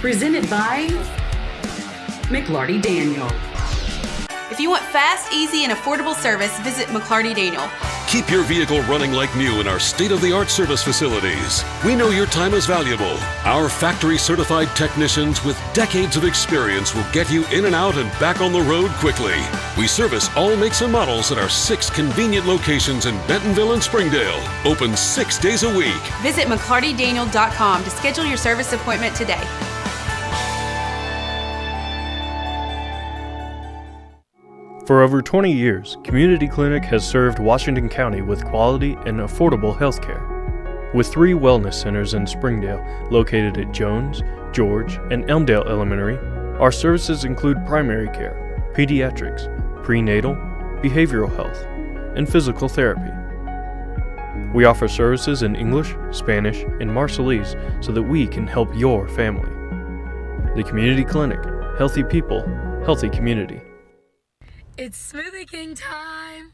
Presented by McLarty Daniel. If you want fast, easy, and affordable service, visit McLarty Daniel. Keep your vehicle running like new in our state-of-the-art service facilities. We know your time is valuable. Our factory-certified technicians with decades of experience will get you in and out and back on the road quickly. We service all makes and models at our 6 convenient locations in Bentonville and Springdale. Open 6 days a week. Visit McLartyDaniel.com to schedule your service appointment today. For over 20 years, Community Clinic has served Washington County with quality and affordable health care. With 3 wellness centers in Springdale, located at Jones, George, and Elmdale Elementary, our services include primary care, pediatrics, prenatal, behavioral health, and physical therapy. We offer services in English, Spanish, and Marshallese so that we can help your family. The Community Clinic, healthy people, healthy community. It's Smoothie King time!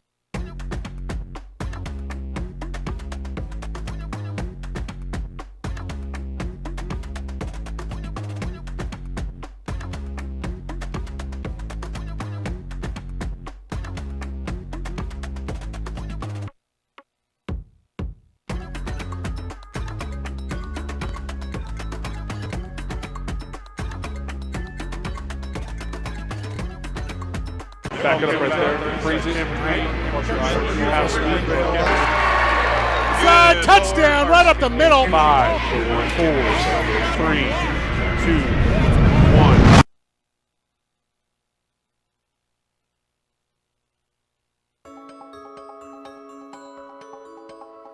Back it up right there. Freeze it. Touchdown right up the middle. 5, 4, 3, 2, 1.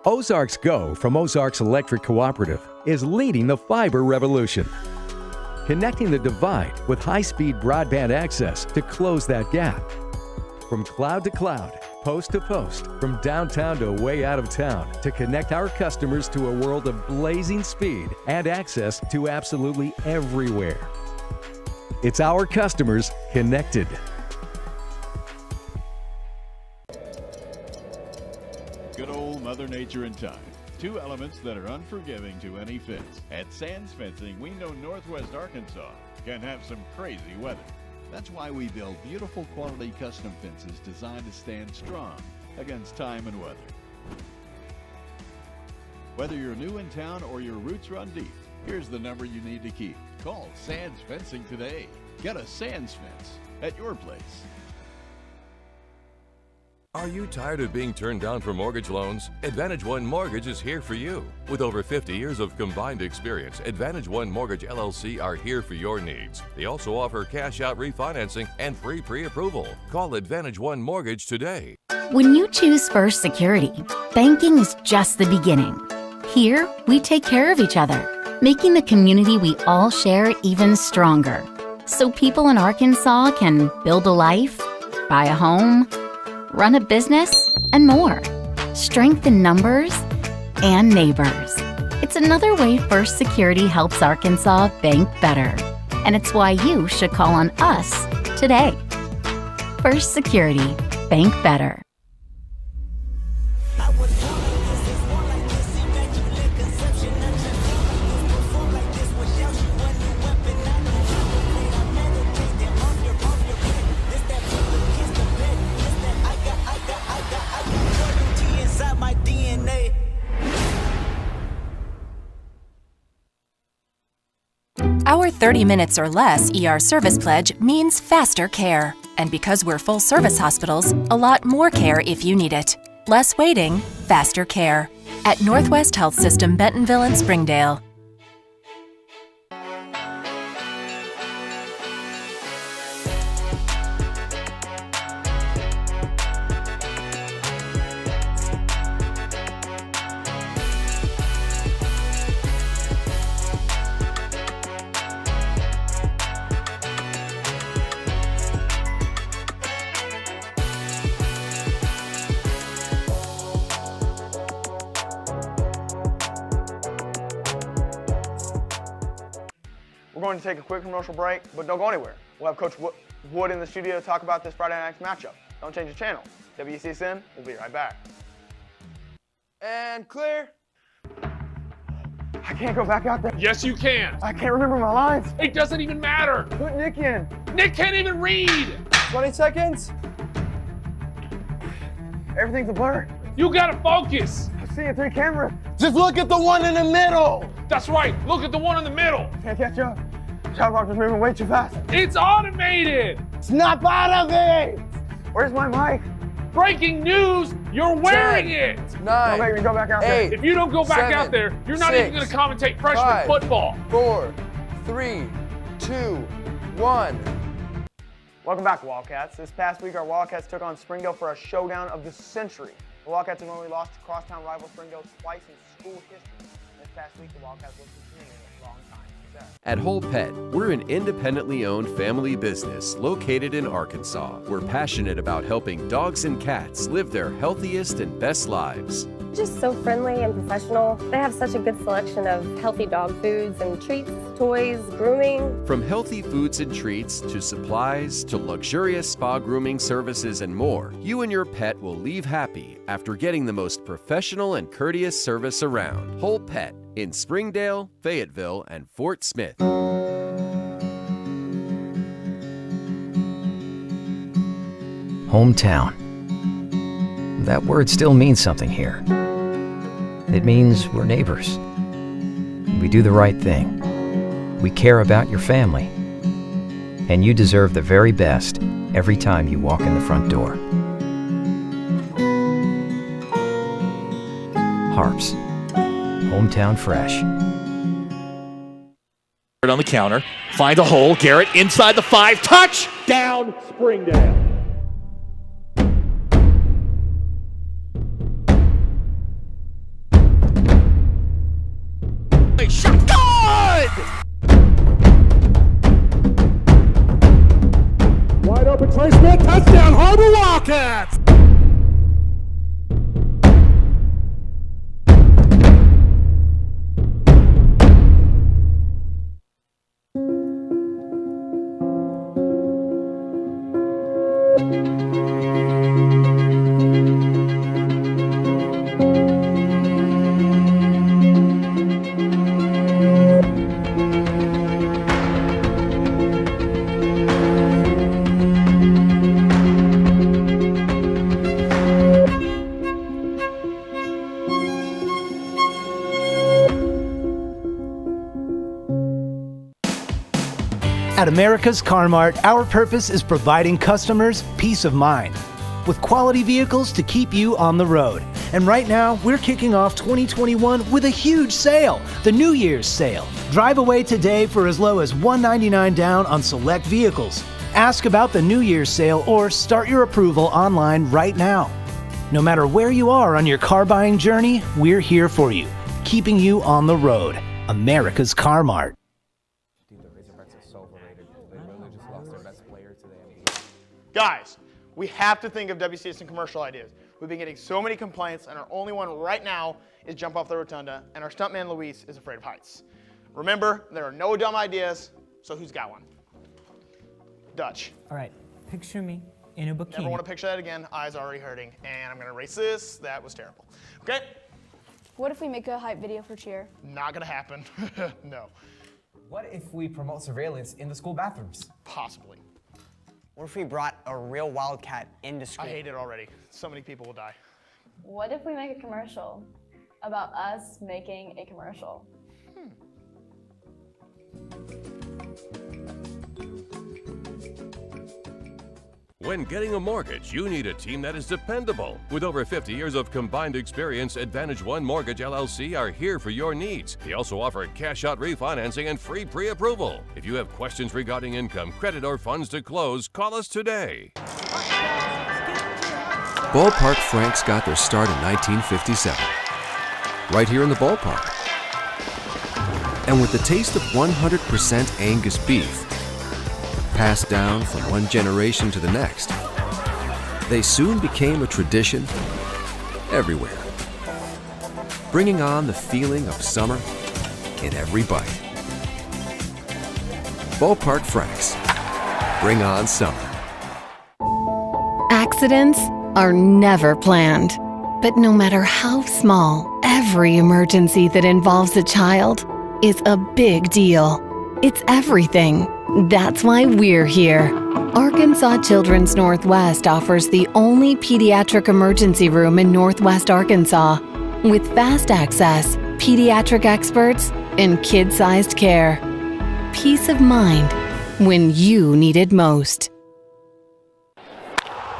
Ozarks Go from Ozarks Electric Cooperative is leading the fiber revolution, connecting the divide with high-speed broadband access to close that gap. From cloud to cloud, post to post, from downtown to way out of town, to connect our customers to a world of blazing speed and access to absolutely everywhere. It's our customers connected. Good old Mother Nature and time. 2 elements that are unforgiving to any fence. At Sands Fencing, we know Northwest Arkansas can have some crazy weather. That's why we build beautiful quality custom fences designed to stand strong against time and weather. Whether you're new in town or your roots run deep, here's the number you need to keep. Call Sands Fencing today. Get a Sands fence at your place. Are you tired of being turned down for mortgage loans? Advantage One Mortgage is here for you. With over 50 years of combined experience, Advantage One Mortgage LLC are here for your needs. They also offer cash-out refinancing and free pre-approval. Call Advantage One Mortgage today. When you choose First Security, banking is just the beginning. Here, we take care of each other, making the community we all share even stronger. So people in Arkansas can build a life, buy a home, run a business, and more. Strength in numbers and neighbors. It's another way First Security helps Arkansas bank better. And it's why you should call on us today. First Security, bank better. Our 30 minutes or less ER service pledge means faster care. And because we're full service hospitals, a lot more care if you need it. Less waiting, faster care. At Northwest Health System, Bentonville and Springdale. We're going to take a quick commercial break, but don't go anywhere. We'll have Coach Wood in the studio to talk about this Friday night's matchup. Don't change the channel. WCSN, we'll be right back. And clear. I can't go back out there. Yes, you can. I can't remember my lines. It doesn't even matter. Put Nick in. Nick can't even read. 20 seconds. Everything's a blur. You gotta focus. I'm seeing 3 cameras. Just look at the one in the middle. That's right. Look at the one in the middle. Can't catch up. Shot clock is moving way too fast. It's automated. Snap out of it. Where's my mic? Breaking news. You're wearing 10, it. 9. Don't make me go back out 8. there. If you don't go back 7, out there, you're not 6, even gonna commentate freshman 5, football. 4, 3, 2, 1. Welcome back, Wildcats. This past week, our Wildcats took on Springdale for a showdown of the century. The Wildcats have only lost to crosstown rival Springdale twice in school history. This past week, the Wildcats looked to continue a long time success. At Whole Pet, we're an independently owned family business located in Arkansas. We're passionate about helping dogs and cats live their healthiest and best lives. Just so friendly and professional. They have such a good selection of healthy dog foods and treats, toys, grooming. From healthy foods and treats to supplies to luxurious spa grooming services and more, you and your pet will leave happy after getting the most professional and courteous service around. Whole Pet in Springdale, Fayetteville, and Fort Smith. Hometown. That word still means something here. It means we're neighbors. We do the right thing. We care about your family. And you deserve the very best every time you walk in the front door. Harps. Hometown fresh. On the counter, find a hole, Garrett inside the 5, touchdown Springdale. Shot good! Wide open Trey Smith, touchdown Har-Ber Wildcats. At America's Car Mart, our purpose is providing customers peace of mind with quality vehicles to keep you on the road. And right now, we're kicking off 2021 with a huge sale, the New Year's sale. Drive away today for as low as $199 down on select vehicles. Ask about the New Year's sale or start your approval online right now. No matter where you are on your car buying journey, we're here for you, keeping you on the road. America's Car Mart. Guys, we have to think of WCSN commercial ideas. We've been getting so many complaints, and our only one right now is jump off the rotunda, and our stuntman Luis is afraid of heights. Remember, there are no dumb ideas, so who's got one? Dutch. All right, picture me in a bikini. Never want to picture that again. Eyes already hurting, and I'm gonna erase this. That was terrible. Okay? What if we make a hype video for cheer? Not gonna happen. No. What if we promote surveillance in the school bathrooms? Possibly. What if we brought a real wildcat into school? I hate it already. So many people will die. What if we make a commercial about us making a commercial? When getting a mortgage, you need a team that is dependable. With over 50 years of combined experience, Advantage One Mortgage LLC are here for your needs. They also offer cash-out refinancing and free pre-approval. If you have questions regarding income, credit, or funds to close, call us today. Ballpark Franks got their start in 1957, right here in the ballpark. And with the taste of 100% Angus beef, passed down from one generation to the next, they soon became a tradition everywhere, bringing on the feeling of summer in every bite. Ballpark Franks, bring on summer. Accidents are never planned, but no matter how small, Every emergency that involves a child is a big deal. It's everything. That's why we're here. Arkansas Children's Northwest offers the only pediatric emergency room in Northwest Arkansas with fast access, pediatric experts, and kid-sized care. Peace of mind when you need it most.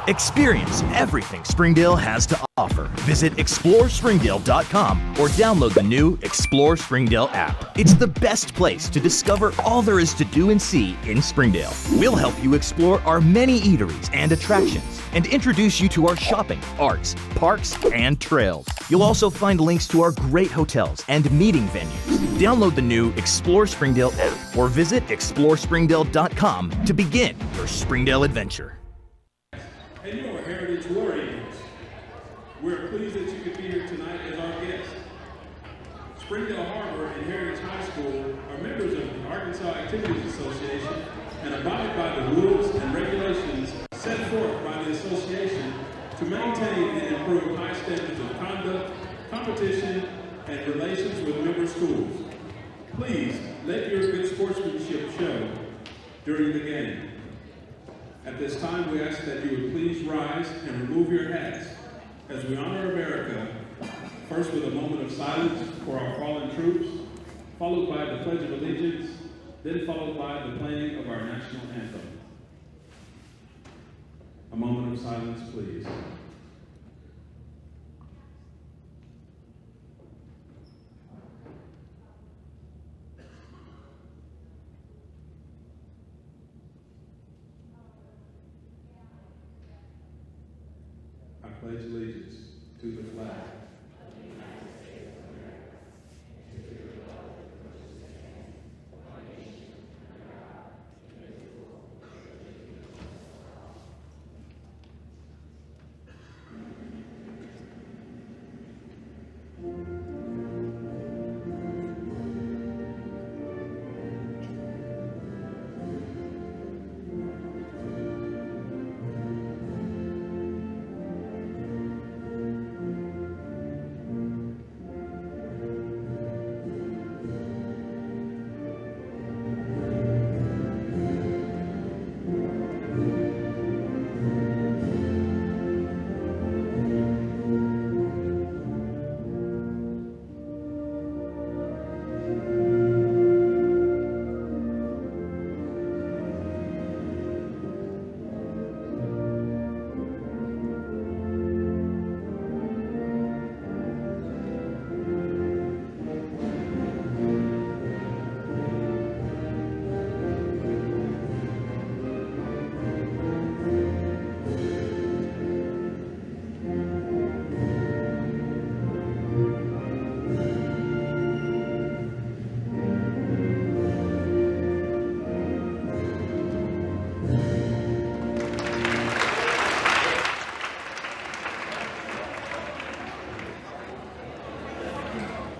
Experience everything Springdale has to offer. Visit ExploreSpringdale.com or download the new Explore Springdale app. It's the best place to discover all there is to do and see in Springdale. We'll help you explore our many eateries and attractions and introduce you to our shopping, arts, parks, and trails. You'll also find links to our great hotels and meeting venues. Download the new Explore Springdale app or visit ExploreSpringdale.com to begin your Springdale adventure. And your Heritage Warriors. We're pleased that you could be here tonight as our guests. Springdale Har-Ber and Heritage High School are members of the Arkansas Activities Association and abide by the rules and regulations set forth by the association to maintain and improve high standards of conduct, competition, and relations with member schools. Please let your good sportsmanship show during the game. At this time, we ask that you would please rise and remove your hats as we honor America, first with a moment of silence for our fallen troops, followed by the Pledge of Allegiance, then followed by the playing of our national anthem. A moment of silence, please. I pledge allegiance to the flag.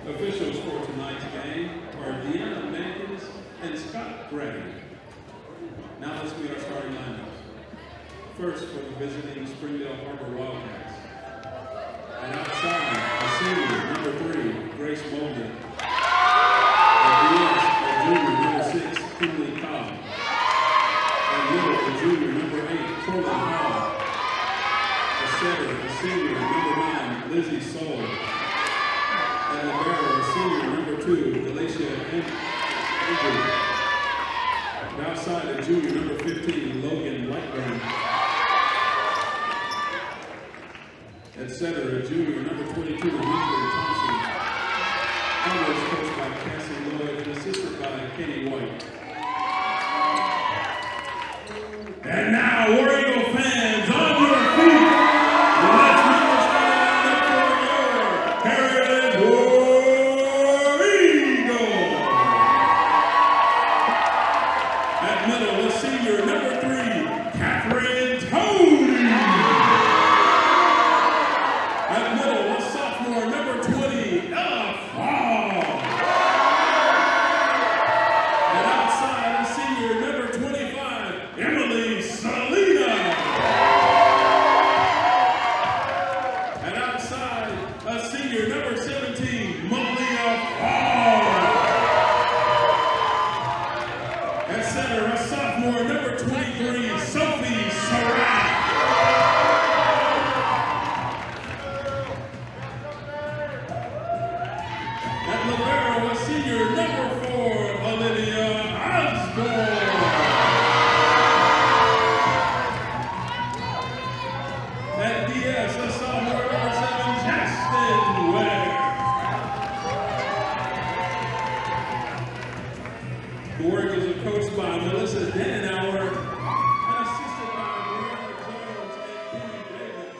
Officials for tonight's game are Deanna Mankins and Scott Gray. Now let's meet our starting lineups. First for the visiting Springdale Har-Ber Wildcats. And outside, a senior, number 3, Grace Molden. And DS, a junior, number 6, Kinley Cobb. And middle, a junior, number 8, Colin Hall. A setter, a senior, number 9, Lizzie Soul. And the bearer, a senior, number 2, Alicia Andrew. And outside, a junior, number 15, Logan Lightburn. At center, a junior, number 22, Winfrey Thompson. Always coached by Cassie Lloyd and assisted by Kenny White. And now, War Eagle fans, on your feet, let's meet the starting lineup for your Heritage War Eagle. At middle, a senior, number 3, Catherine Tony. At middle, a sophomore, number 20, Ella Fogg. the barrel was senior number 4, Olivia Har-Ber. At DS, a sophomore number 7, Justin Ware. The Warriors are coached by Melissa Denauer and assisted by Brianna Jones and Kenny Davis.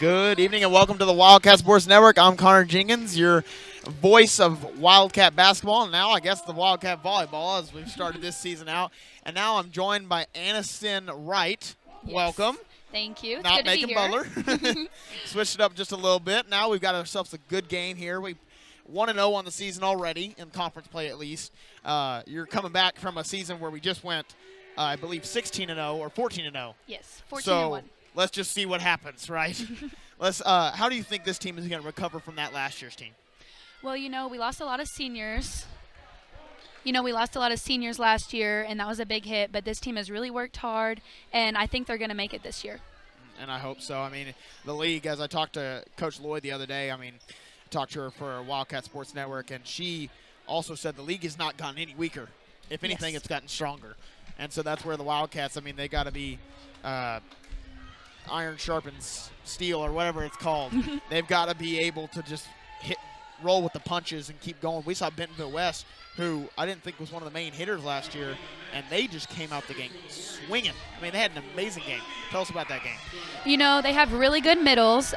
Good evening and welcome to the Wildcat Sports Network. I'm Connor Jenkins, your voice of Wildcat basketball, and now I guess the Wildcat volleyball as we've started this season out. And now I'm joined by Aniston Wright. Yes. Welcome. Thank you. It's Not good to Macon be here. Butler. Switched it up just a little bit. Now we've got ourselves a good game here. We 1-0 on the season already, in conference play at least. You're coming back from a season where we just went, I believe, 16-0 or 14-0. Yes, 14-1. So let's just see what happens, right? How do you think this team is going to recover from that last year's team? Well, we lost a lot of seniors. We lost a lot of seniors last year, and that was a big hit. But this team has really worked hard, and I think they're going to make it this year. And I hope so. I mean, the league, as I talked to Coach Lloyd the other day, I talked to her for Wildcat Sports Network, and she also said the league has not gotten any weaker. If anything, Yes. it's gotten stronger. And so that's where the Wildcats, they got to be iron sharpens steel or whatever it's called. They've got to be able to just roll with the punches and keep going. We saw Bentonville West, who I didn't think was one of the main hitters last year, and they just came out the game swinging. They had an amazing game. Tell us about that game. They have really good middles,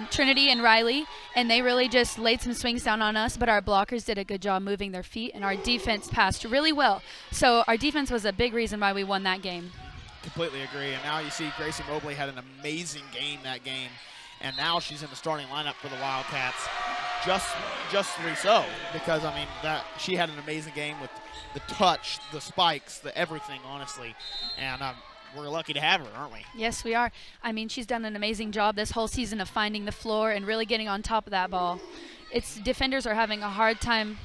Trinity and Riley, and they really just laid some swings down on us, but our blockers did a good job moving their feet, and our defense passed really well. So our defense was a big reason why we won that game. Completely agree. And now you see Gracie Mobley had an amazing game that game, and now she's in the starting lineup for the Wildcats. Justly so, because that she had an amazing game with the touch, the spikes, the everything, honestly. And we're lucky to have her, aren't we? Yes, we are. She's done an amazing job this whole season of finding the floor and really getting on top of that ball. Defenders are having a hard time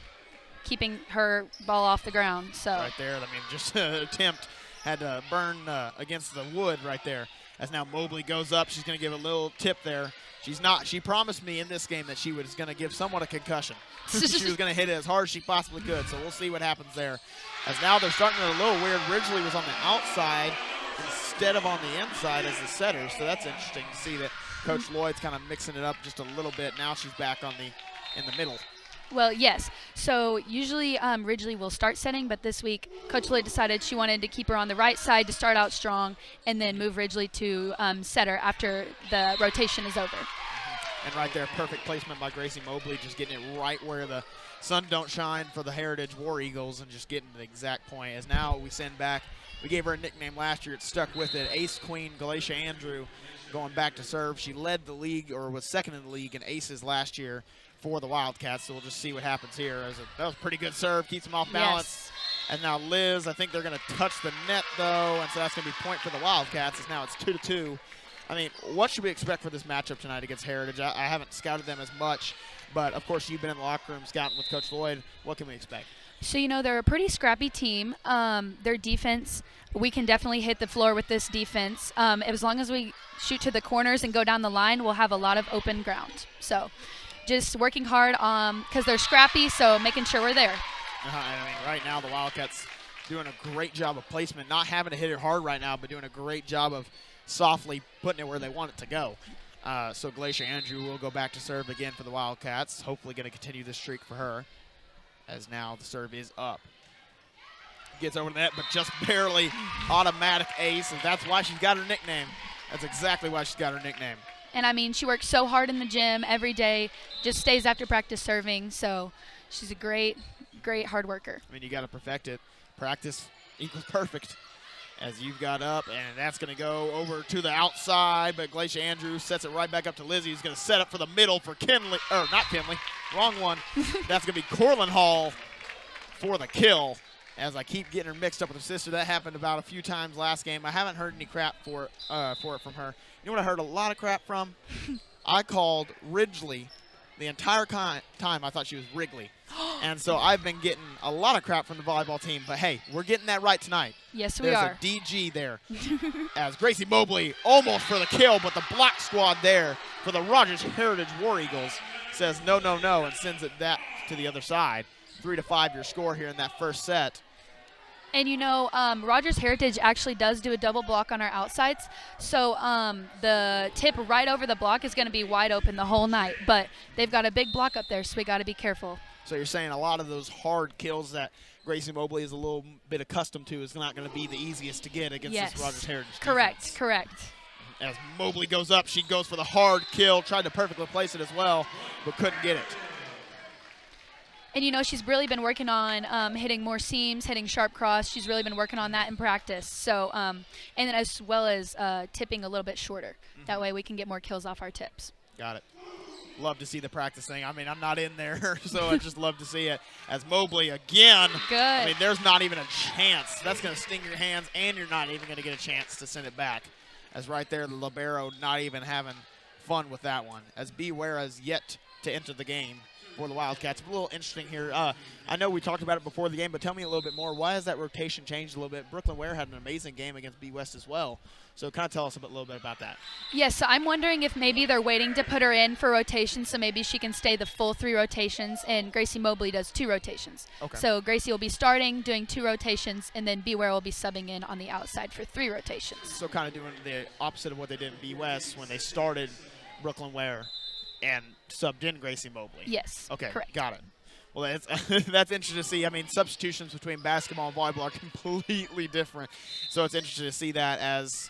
keeping her ball off the ground. So right there, just an attempt had to burn against the wood right there. As now Mobley goes up, she's going to give a little tip there. She promised me in this game that she was going to give someone a concussion. She was going to hit it as hard as she possibly could, so we'll see what happens there. As now they're starting it a little weird. Ridgely was on the outside instead of on the inside as the setter, so that's interesting to see that Coach Lloyd's kind of mixing it up just a little bit. Now she's back in the middle. Well, yes. So usually Ridgely will start setting, but this week Coach Lloyd decided she wanted to keep her on the right side to start out strong and then move Ridgely to setter after the rotation is over. And right there, perfect placement by Gracie Mobley, just getting it right where the sun don't shine for the Heritage War Eagles and just getting the exact point. As now we send back, we gave her a nickname last year, it stuck with it, Ace Queen Galatia Andrew going back to serve. She led the league, or was second in the league in aces last year for the Wildcats, so we'll just see what happens here. That was a pretty good serve, keeps them off balance. Yes. And now Liz, I think they're going to touch the net, though, and so that's going to be point for the Wildcats. Now it's 2-2. What should we expect for this matchup tonight against Heritage? I haven't scouted them as much, but, of course, you've been in the locker room scouting with Coach Lloyd. What can we expect? So, they're a pretty scrappy team. Their defense, we can definitely hit the floor with this defense. As long as we shoot to the corners and go down the line, we'll have a lot of open ground. So just working hard because they're scrappy, so making sure we're there. Right now the Wildcats doing a great job of placement, not having to hit it hard right now, but doing a great job of softly putting it where they want it to go. So Glacia Andrew will go back to serve again for the Wildcats, hopefully going to continue this streak for her, as now the serve is up. Gets over the net, but just barely. Automatic ace, and that's why she's got her nickname. That's exactly why she's got her nickname. And she works so hard in the gym every day, just stays after practice serving, so she's a great hard worker. You got to perfect it. Practice equals perfect. As you've got up, and that's going to go over to the outside, but Glacia Andrews sets it right back up to Lizzie, who's going to set up for the middle for Kinley, or not Kinley, wrong one. That's going to be Corlin Hall for the kill. As I keep getting her mixed up with her sister. That happened about a few times last game. I haven't heard any crap for it from her. You know what I heard a lot of crap from? I called Ridgely the entire time. I thought she was Wrigley. And so I've been getting a lot of crap from the volleyball team. But, hey, we're getting that right tonight. Yes, we are. There's a DG there as Gracie Mobley almost for the kill, but the block squad there for the Rogers Heritage War Eagles says no, no, no, and sends it back to the other side. 3-5 your score here in that first set. And you know, Rogers Heritage actually does do a double block on our outsides. So the tip right over the block is going to be wide open the whole night. But they've got a big block up there, so we got to be careful. So you're saying a lot of those hard kills that Gracie Mobley is a little bit accustomed to is not going to be the easiest to get against this Rogers Heritage Correct, defense. correct. As Mobley goes up, she goes for the hard kill, tried to perfectly place it as well, but couldn't get it. And, you know, she's really been working on hitting more seams, hitting sharp cross. She's really been working on that in practice. So, and then as well as tipping a little bit shorter. That way we can get more kills off our tips. Got it. Love to see the practicing. I mean, I'm not in there, so I just love to see it. As Mobley again. Good. I mean, there's not even a chance. That's going to sting your hands, and you're not even going to get a chance to send it back. As right there, the libero not even having fun with that one. As Beware has yet to enter the game for the Wildcats. A little interesting here. I know we talked about it before the game, but tell me a little bit more. Why has that rotation changed a little bit? Brooklyn Ware had an amazing game against B West as well. So kind of tell us a little bit about that. Yes, so I'm wondering if maybe they're waiting to put her in for rotations, so maybe she can stay the full 3 rotations, and Gracie Mobley does 2 rotations. Okay. So Gracie will be starting, doing 2 rotations, and then Beware will be subbing in on the outside for 3 rotations. So kind of doing the opposite of what they did in B West when they started Brooklyn Ware and subbed in Gracie Mobley. Yes, okay, correct. Got it. Well, that's interesting to see. I mean, substitutions between basketball and volleyball are completely different. So it's interesting to see that as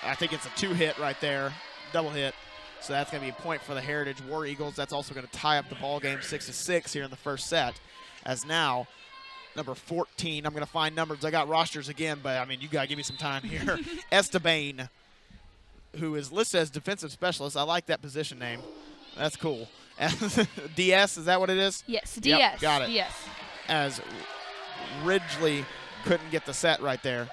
I think it's a 2-hit right there, double hit. So that's going to be a point for the Heritage War Eagles. That's also going to tie up the ball game 6-6 here in the first set. As now, number 14, I'm going to find numbers. I got rosters again, but, I mean, you got to give me some time here. Esteban, who is listed as defensive specialist. I like that position name. That's cool. DS, is that what it is? Yes, DS. Yep, got it. Yes. As Ridgely couldn't get the set right there.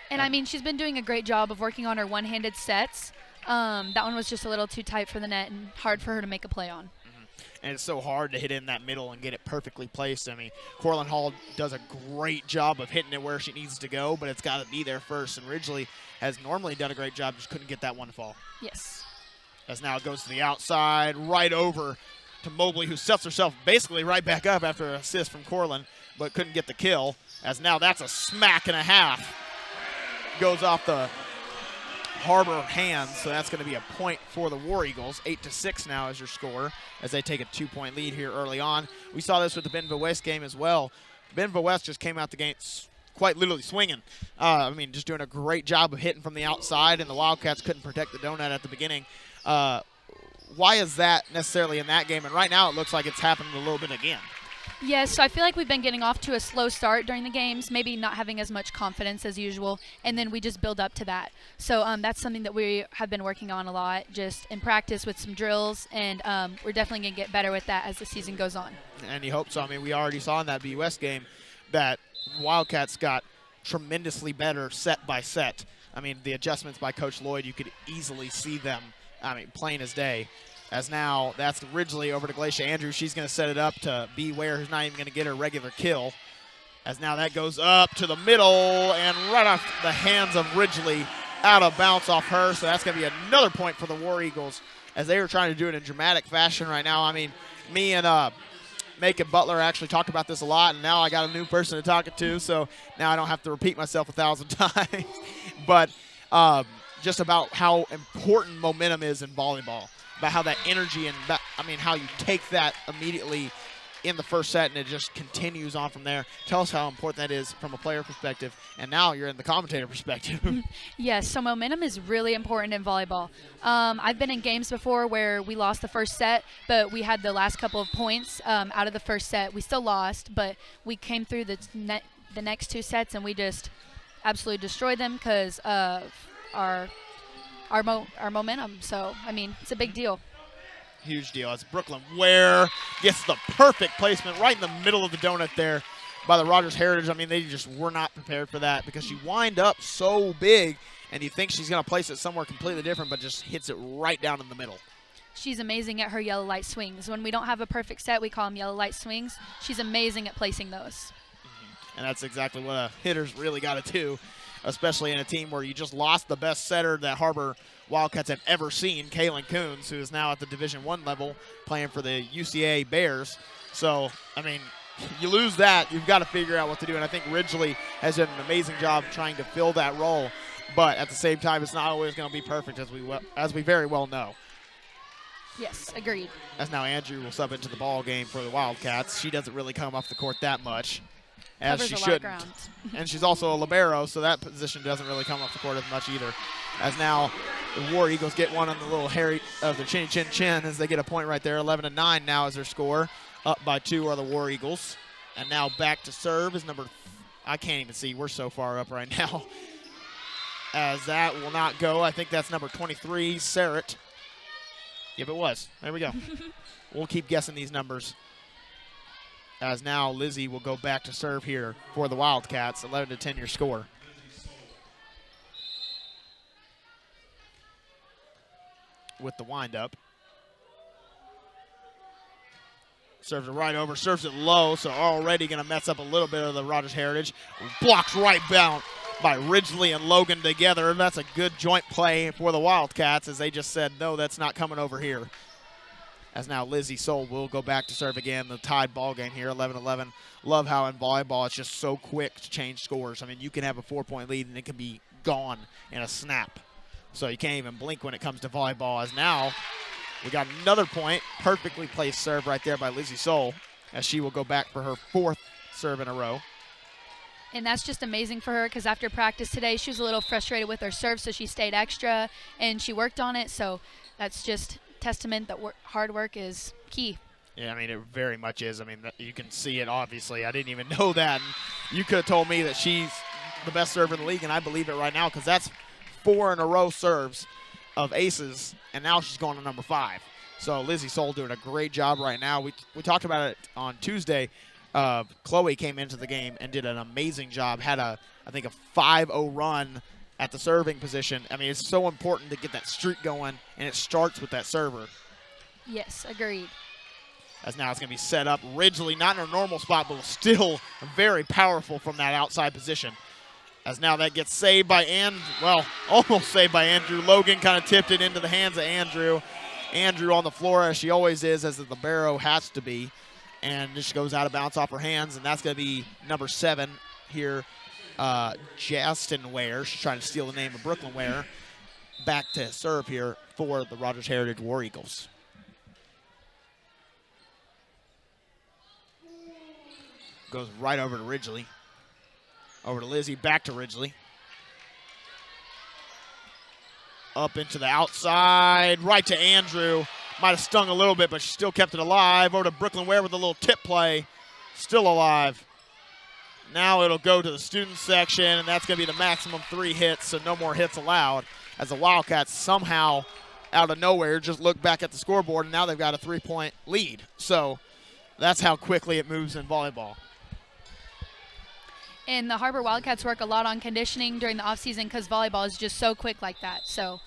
And, I mean, she's been doing a great job of working on her one-handed sets. That one was just a little too tight for the net and hard for her to make a play on. And it's so hard to hit in that middle and get it perfectly placed. I mean, Corlin Hall does a great job of hitting it where she needs to go, but it's got to be there first. And Ridgely has normally done a great job, just couldn't get that one to fall. Yes. As now it goes to the outside, right over to Mobley, who sets herself basically right back up after an assist from Corlin, but couldn't get the kill. As now that's a smack and a half. Goes off the Har-Ber hands, so that's going to be a point for the War Eagles. 8-6 now is your score as they take a 2-point lead here early on. We saw this with the Bentonville West game as well. Bentonville West just came out the game quite literally swinging. I mean, just doing a great job of hitting from the outside, and the Wildcats couldn't protect the donut at the beginning. Why is that necessarily in that game? And right now it looks like it's happening a little bit again. Yes, so I feel like we've been getting off to a slow start during the games, maybe not having as much confidence as usual, and then we just build up to that. So that's something that we have been working on a lot, just in practice with some drills, and we're definitely going to get better with that as the season goes on. And you hope so. I mean, we already saw in that B West game that Wildcats got tremendously better set by set. I mean, the adjustments by Coach Lloyd, you could easily see them, I mean, plain as day. As now, that's Ridgely over to Glacia Andrews. She's going to set it up to Beware, who's not even going to get her regular kill. As now that goes up to the middle and right off the hands of Ridgely, out of bounds off her. So that's going to be another point for the War Eagles as they were trying to do it in dramatic fashion right now. I mean, me and Macon Butler actually talked about this a lot, and now I got a new person to talk it to, so now I don't have to repeat myself 1,000 times. But just about how important momentum is in volleyball. About how that energy and how you take that immediately in the first set and it just continues on from there. Tell us how important that is from a player perspective, and now you're in the commentator perspective. Yes, so momentum is really important in volleyball. I've been in games before where we lost the first set, but we had the last couple of points out of the first set. We still lost, but we came through the next 2 sets and we just absolutely destroyed them because of our momentum. So, I mean, it's a big deal. Huge deal. As Brooklyn Ware gets the perfect placement right in the middle of the donut there by the Rogers Heritage. I mean, they just were not prepared for that because she wind up so big, and you think she's going to place it somewhere completely different, but just hits it right down in the middle. She's amazing at her yellow light swings. When we don't have a perfect set, we call them yellow light swings. She's amazing at placing those. And that's exactly what a hitter's really got to do, especially in a team where you just lost the best setter that Har-Ber Wildcats have ever seen, Kaylin Coons, who is now at the Division I level playing for the UCA Bears. So, I mean, you lose that, you've got to figure out what to do. And I think Ridgely has done an amazing job trying to fill that role. But at the same time, it's not always going to be perfect, as we very well know. Yes, agreed. As now Andrew will sub into the ball game for the Wildcats. She doesn't really come off the court that much, as Covers she a lot of shouldn't. ground. And she's also a libero, so that position doesn't really come off the court as much either. As now the War Eagles get one on the little hairy of the chin as they get a point right there. 11-9 now is their score. Up by 2 are the War Eagles. And now back to serve is I can't even see. We're so far up right now. As that will not go. I think that's number 23, Sarrett. Yep, it was. There we go. We'll keep guessing these numbers. As now Lizzie will go back to serve here for the Wildcats. 11-10 your score. With the windup. Serves it right over, serves it low, so already going to mess up a little bit of the Rogers Heritage. Blocked right down by Ridgely and Logan together. That's a good joint play for the Wildcats as they just said, no, that's not coming over here. As now Lizzie Soul will go back to serve again. The tied ball game here, 11-11. Love how in volleyball it's just so quick to change scores. I mean, you can have a 4-point lead and it can be gone in a snap. So you can't even blink when it comes to volleyball. As now we got another point. Perfectly placed serve right there by Lizzie Soul as she will go back for her 4th serve in a row. And that's just amazing for her because after practice today, she was a little frustrated with her serve, so she stayed extra and she worked on it. So that's just testament that hard work is key. Yeah, I mean, it very much is. I mean, you can see it, obviously. I didn't even know that. And you could have told me that she's the best server in the league, and I believe it right now because that's 4 in a row serves of aces, and now she's going to number 5. So Lizzie Soul doing a great job right now. We talked about it on Tuesday. Chloe came into the game and did an amazing job. Had I think a 5-0 run at the serving position. I mean, it's so important to get that streak going, and it starts with that server. Yes, agreed. As now it's going to be set up. Ridgely, not in her normal spot, but still very powerful from that outside position. As now that gets saved by almost saved by Andrew. Logan kind of tipped it into the hands of Andrew. Andrew on the floor, as she always is, as the libero has to be. And just goes out of bounds off her hands, and that's going to be number 7 here, Justin Ware. She's trying to steal the name of Brooklyn Ware. Back to serve here for the Rogers Heritage War Eagles. Goes right over to Ridgely. Over to Lizzie, back to Ridgely. Up into the outside, right to Andrew. Might have stung a little bit, but she still kept it alive. Over to Brooklyn Ware with a little tip play. Still alive. Now it'll go to the student section, and that's going to be the maximum 3 hits, so no more hits allowed. As the Wildcats somehow, out of nowhere, just look back at the scoreboard, and now they've got a 3-point lead. So that's how quickly it moves in volleyball. And the Har-Ber Wildcats work a lot on conditioning during the offseason because volleyball is just so quick like that. So,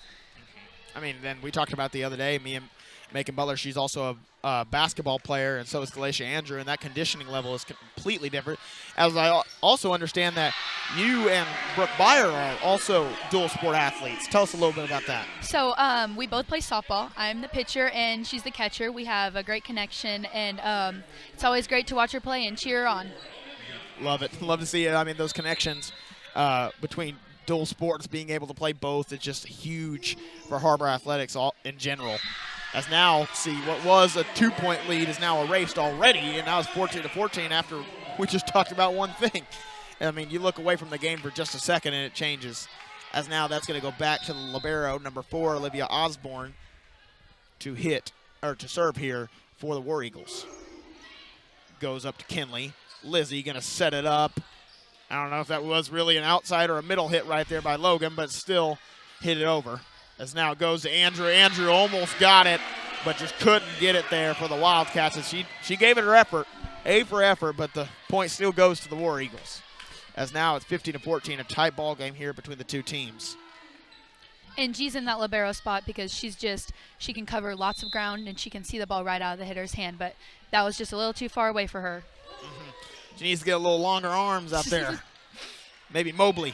I mean, then we talked about the other day, me and Macon Butler, she's also a basketball player, and so is Galatia Andrew, and that conditioning level is completely different. As I also understand that you and Brooke Byer are also dual sport athletes. Tell us a little bit about that. So we both play softball. I'm the pitcher, and she's the catcher. We have a great connection, and it's always great to watch her play and cheer her on. Love it. Love to see it. I mean, those connections between dual sports, being able to play both, is just huge for Har-Ber athletics in general. As now, see, what was a 2-point lead is now erased already, and now it's 14-14 after we just talked about one thing. I mean, you look away from the game for just a second, and it changes. As now that's going to go back to the libero, number 4, Olivia Osborne, to serve here for the War Eagles. Goes up to Kinley. Lizzie going to set it up. I don't know if that was really an outside or a middle hit right there by Logan, but still hit it over. As now it goes to Andrew. Andrew almost got it, but just couldn't get it there for the Wildcats. As she gave it her effort, A for effort, but the point still goes to the War Eagles. As now it's 15-14, a tight ball game here between the two teams. And G's in that libero spot because she can cover lots of ground and she can see the ball right out of the hitter's hand, but that was just a little too far away for her. She needs to get a little longer arms out there. Maybe Mobley.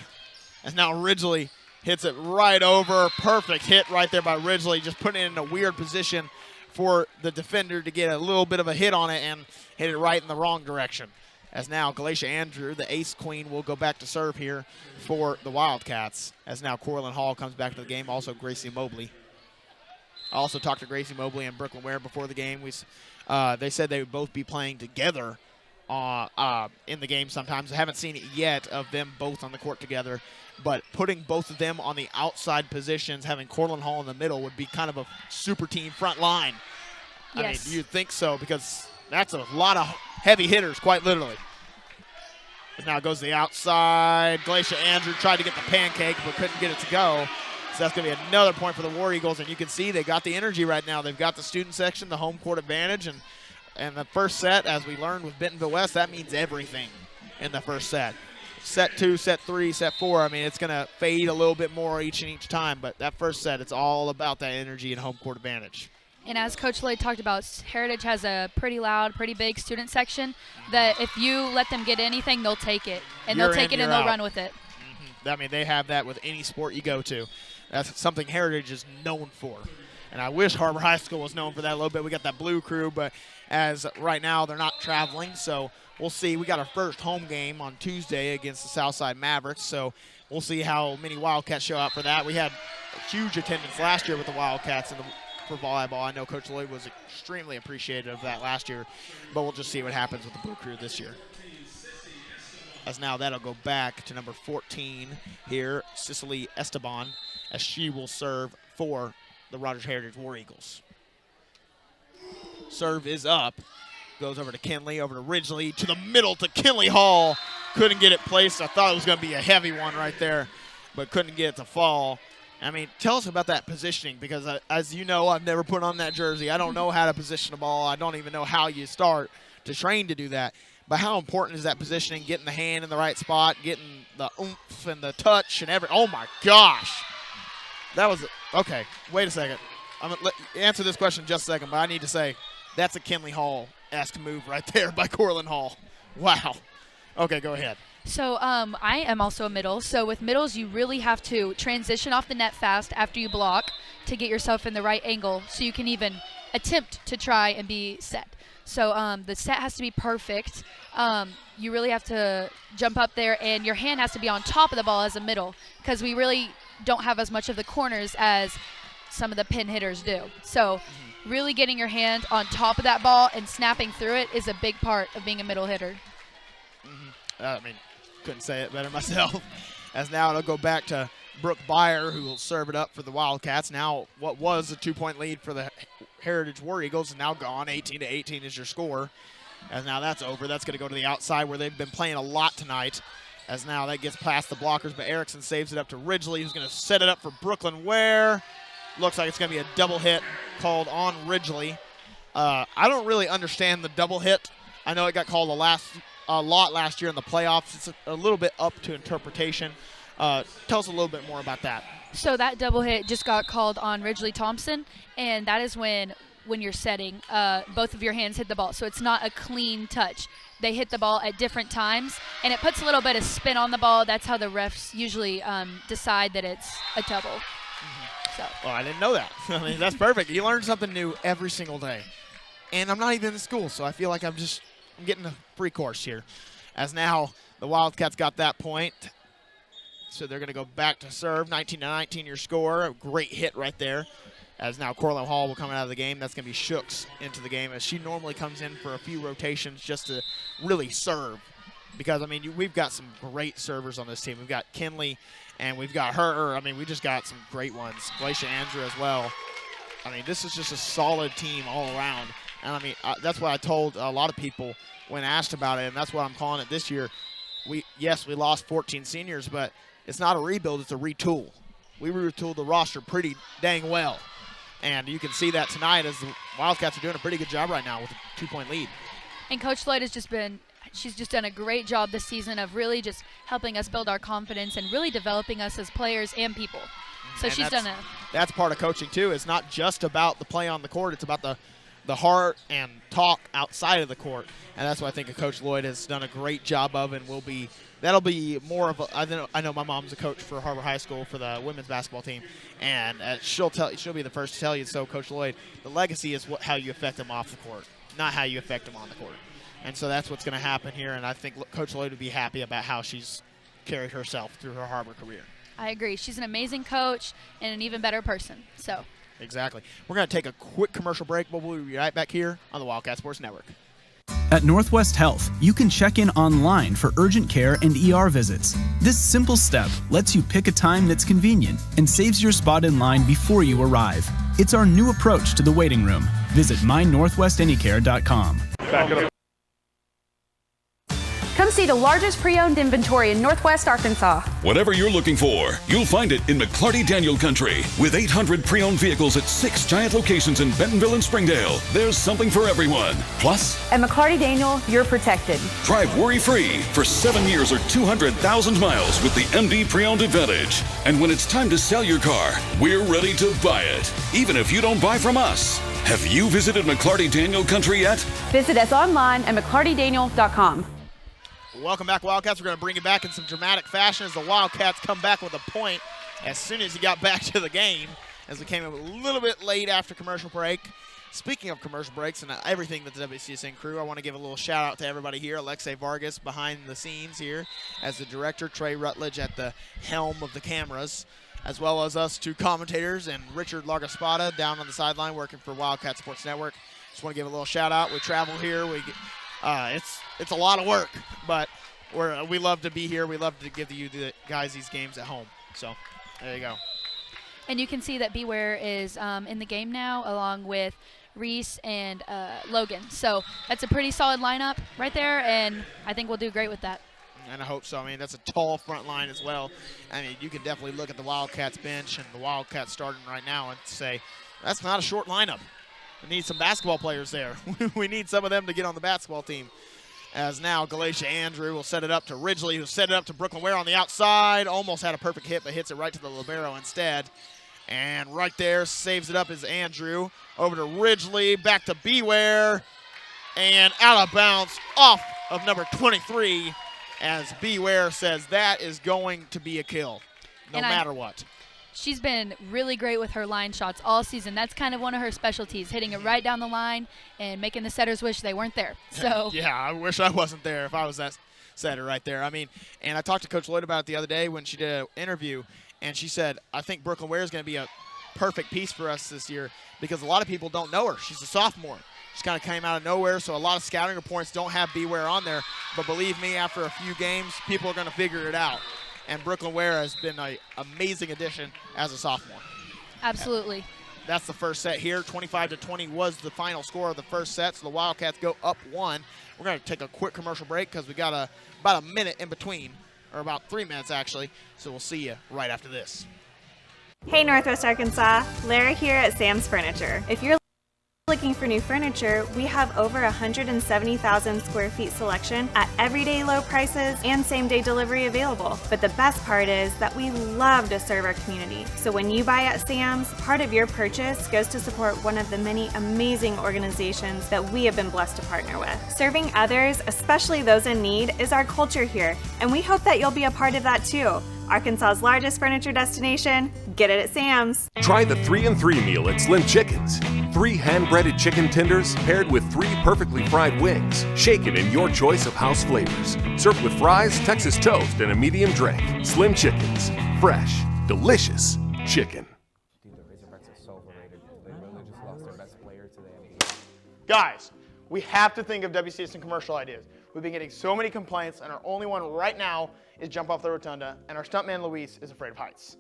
As now Ridgely hits it right over. Perfect hit right there by Ridgely, just putting it in a weird position for the defender to get a little bit of a hit on it and hit it right in the wrong direction. As now Galatia Andrew, the ace queen, will go back to serve here for the Wildcats. As now Corlin Hall comes back to the game, also Gracie Mobley. I also talked to Gracie Mobley and Brooklyn Ware before the game. They said they would both be playing together in the game sometimes. I haven't seen it yet of them both on the court together, but putting both of them on the outside positions, having Corlin Hall in the middle would be kind of a super team front line. Yes. I mean, you'd think so because that's a lot of heavy hitters, quite literally. But now it goes to the outside. Glacia Andrew tried to get the pancake but couldn't get it to go. So that's going to be another point for the War Eagles, and you can see they got the energy right now. They've got the student section, the home court advantage, and the first set, as we learned with Bentonville West, that means everything in the first set. Set 2, set 3, set 4, I mean, it's going to fade a little bit more each and each time, but that first set, it's all about that energy and home court advantage. And as Coach Lloyd talked about, Heritage has a pretty loud, pretty big student section that if you let them get anything, they'll take it. And they'll take it and they'll run with it. I mean, they have that with any sport you go to. That's something Heritage is known for. And I wish Har-Ber High School was known for that a little bit. We got that blue crew, but as right now they're not traveling, so we'll see. We got our first home game on Tuesday against the Southside Mavericks, so we'll see how many Wildcats show out for that. We had a huge attendance last year with the Wildcats for volleyball. I know Coach Lloyd was extremely appreciative of that last year, but we'll just see what happens with the blue crew this year. As now that'll go back to number 14 here, Cicely Esteban, as she will serve for the Rogers Heritage War Eagles. Serve is up. Goes over to Kinley, over to Ridgely, to the middle to Kinley Hall. Couldn't get it placed. I thought it was going to be a heavy one right there, but couldn't get it to fall. I mean, tell us about that positioning, because as you know, I've never put on that jersey. I don't know how to position a ball. I don't even know how you start to train to do that. But how important is that positioning, getting the hand in the right spot, getting the oomph and the touch and everything? Oh, my gosh. That was – okay, wait a second. I'm going to answer this question in just a second, but I need to say that's a Kinley Hall-esque move right there by Corlin Hall. Wow. Okay, go ahead. So I am also a middle. So with middles, you really have to transition off the net fast after you block to get yourself in the right angle so you can even attempt to try and be set. So the set has to be perfect. You really have to jump up there, and your hand has to be on top of the ball as a middle, because we really don't have as much of the corners as some of the pin hitters do. So really getting your hand on top of that ball and snapping through it is a big part of being a middle hitter. I mean, couldn't say it better myself. As now it'll go back to Brooke Byer, who will serve it up for the Wildcats. Now what was a 2-point lead for the Heritage War Eagles is now gone. 18-18 is your score. As now that's over. That's going to go to the outside where they've been playing a lot tonight. As now that gets past the blockers, but Erickson saves it up to Ridgely, who's going to set it up for Brooklyn Ware. Looks like it's going to be a double hit called on Ridgely. I don't really understand the double hit. I know it got called a lot last year in the playoffs. It's a little bit up to interpretation. Tell us a little bit more about that. So that double hit just got called on Ridgely Thompson, and that is when you're setting, both of your hands hit the ball. So it's not a clean touch. They hit the ball at different times, and it puts a little bit of spin on the ball. That's how the refs usually decide that it's a double. So. Well, I didn't know that. I mean, that's perfect. You learn something new every single day. And I'm not even in school, so I feel like I'm getting a free course here. As now the Wildcats got that point. So they're going to go back to serve. 19-19 your score. A great hit right there. As now Corlin Hall will come out of the game. That's going to be Shooks into the game, as she normally comes in for a few rotations just to really serve. Because, I mean, we've got some great servers on this team. We've got Kinley, and we've got her. I mean, we just got some great ones. Glacia Andrew as well. I mean, this is just a solid team all around. And, I mean, that's what I told a lot of people when asked about it, and that's what I'm calling it this year. Yes, we lost 14 seniors, but it's not a rebuild, it's a retool. We retooled the roster pretty dang well. And you can see that tonight as the Wildcats are doing a pretty good job right now with a 2-point lead. And Coach Lloyd has she's just done a great job this season of really just helping us build our confidence and really developing us as players and people. So And she's done a That's part of coaching too. It's not just about the play on the court. It's about the heart and talk outside of the court. And that's what I think Coach Lloyd has done a great job of, and that'll be more of I know my mom's a coach for Har-Ber High School for the women's basketball team, and she'll be the first to tell you. So Coach Lloyd, the legacy is how you affect them off the court, not how you affect them on the court. And so that's what's going to happen here, and I think Coach Lloyd would be happy about how she's carried herself through her Har-Ber career. I agree. She's an amazing coach and an even better person. So Exactly. We're going to take a quick commercial break, but we'll be right back here on the Wildcat Sports Network. At Northwest Health, you can check in online for urgent care and ER visits. This simple step lets you pick a time that's convenient and saves your spot in line before you arrive. It's our new approach to the waiting room. Visit mynorthwestanycare.com. Back it up. Come see the largest pre-owned inventory in Northwest Arkansas. Whatever you're looking for, you'll find it in McClarty-Daniel Country. With 800 pre-owned vehicles at 6 giant locations in Bentonville and Springdale, there's something for everyone. Plus, At McClarty-Daniel, you're protected. drive worry-free for 7 years or 200,000 miles with the MD Pre-Owned Advantage. And when it's time to sell your car, we're ready to buy it, even if you don't buy from us. Have you visited McClarty-Daniel Country yet? Visit us online at McClartyDaniel.com. Welcome back, Wildcats. We're going to bring you back in some dramatic fashion as the Wildcats come back with a point as soon as he got back to the game, as we came in a little bit late after commercial break. Speaking of commercial breaks and everything that the WCSN crew, I want to give a little shout out to everybody here. Alexei Vargas behind the scenes here as the director, Trey Rutledge at the helm of the cameras, as well as us two commentators and Richard Largaspada down on the sideline working for Wildcat Sports Network. Just want to give a little shout out. We travel here. It's a lot of work, but we love to be here. We love to give you the guys these games at home. So there you go. And you can see that Beware is in the game now, along with Reese and Logan. So that's a pretty solid lineup right there, and I think we'll do great with that. And I hope so. I mean, that's a tall front line as well. I mean, you can definitely look at the Wildcats bench and the Wildcats starting right now and say, that's not a short lineup. We need some basketball players there. We need some of them to get on the basketball team. As now Galatia Andrew will set it up to Ridgely, who set it up to Brooklyn Ware on the outside. Almost had a perfect hit, but hits it right to the libero instead. And right there, saves it up is Andrew. Over to Ridgely, back to Beware. And out of bounds off of number 23 as Beware says that is going to be a kill, no matter what. She's been really great with her line shots all season. That's kind of one of her specialties, hitting it right down the line and making the setters wish they weren't there. So yeah, I wish I wasn't there if I was that setter right there. I mean, and I talked to Coach Lloyd about it the other day when she did an interview, and she said, I think Brooklyn Ware is going to be a perfect piece for us this year because a lot of people don't know her. She's a sophomore. She kind of came out of nowhere, so a lot of scouting reports don't have Beware on there. But believe me, after a few games, people are going to figure it out. And Brooklyn Ware has been an amazing addition as a sophomore. Absolutely. That's the first set here. 25-20 was the final score of the first set, so the Wildcats go up 1. We're going to take a quick commercial break because we got about a minute in between, or about 3 minutes actually, so we'll see you right after this. Hey Northwest Arkansas, Lara here at Sam's Furniture. If you're looking for new furniture, we have over 170,000 square feet selection at everyday low prices and same-day delivery available. But the best part is that we love to serve our community. So when you buy at Sam's, part of your purchase goes to support one of the many amazing organizations that we have been blessed to partner with. Serving others, especially those in need, is our culture here, and we hope that you'll be a part of that too. Arkansas's largest furniture destination, get it at Sam's. Try the 3-and-3 meal at Slim Chickens. 3 hand-breaded chicken tenders paired with 3 perfectly fried wings, shaken in your choice of house flavors. Served with fries, Texas toast, and a medium drink. Slim Chickens. Fresh, delicious chicken. Guys, we have to think of WCSN commercial ideas. We've been getting so many complaints, and our only one right now is jump off the rotunda, and our stuntman Luis is afraid of heights.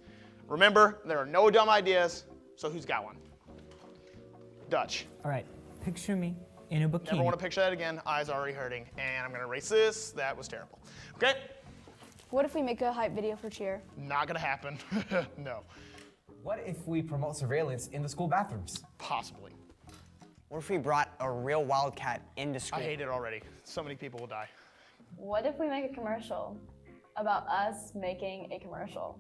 Remember, there are no dumb ideas, so who's got one? Dutch. All right, picture me in a bikini. Never want to picture that again. Eyes already hurting, and I'm going to erase this. That was terrible. Okay? What if we make a hype video for cheer? Not going to happen. No. What if we promote surveillance in the school bathrooms? Possibly. What if we brought a real wildcat into school. I hate it already. So many people will die. What if we make a commercial about us making a commercial?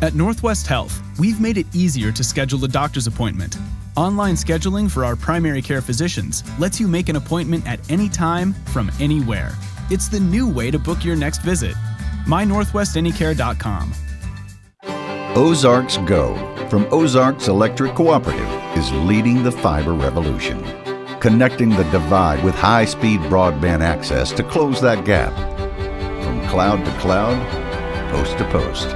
At Northwest Health, we've made it easier to schedule a doctor's appointment. Online scheduling for our primary care physicians lets you make an appointment at any time from anywhere. It's the new way to book your next visit. mynorthwestanycare.com. Ozarks Go from Ozarks Electric Cooperative is leading the fiber revolution, connecting the divide with high-speed broadband access to close that gap. From cloud to cloud, post to post,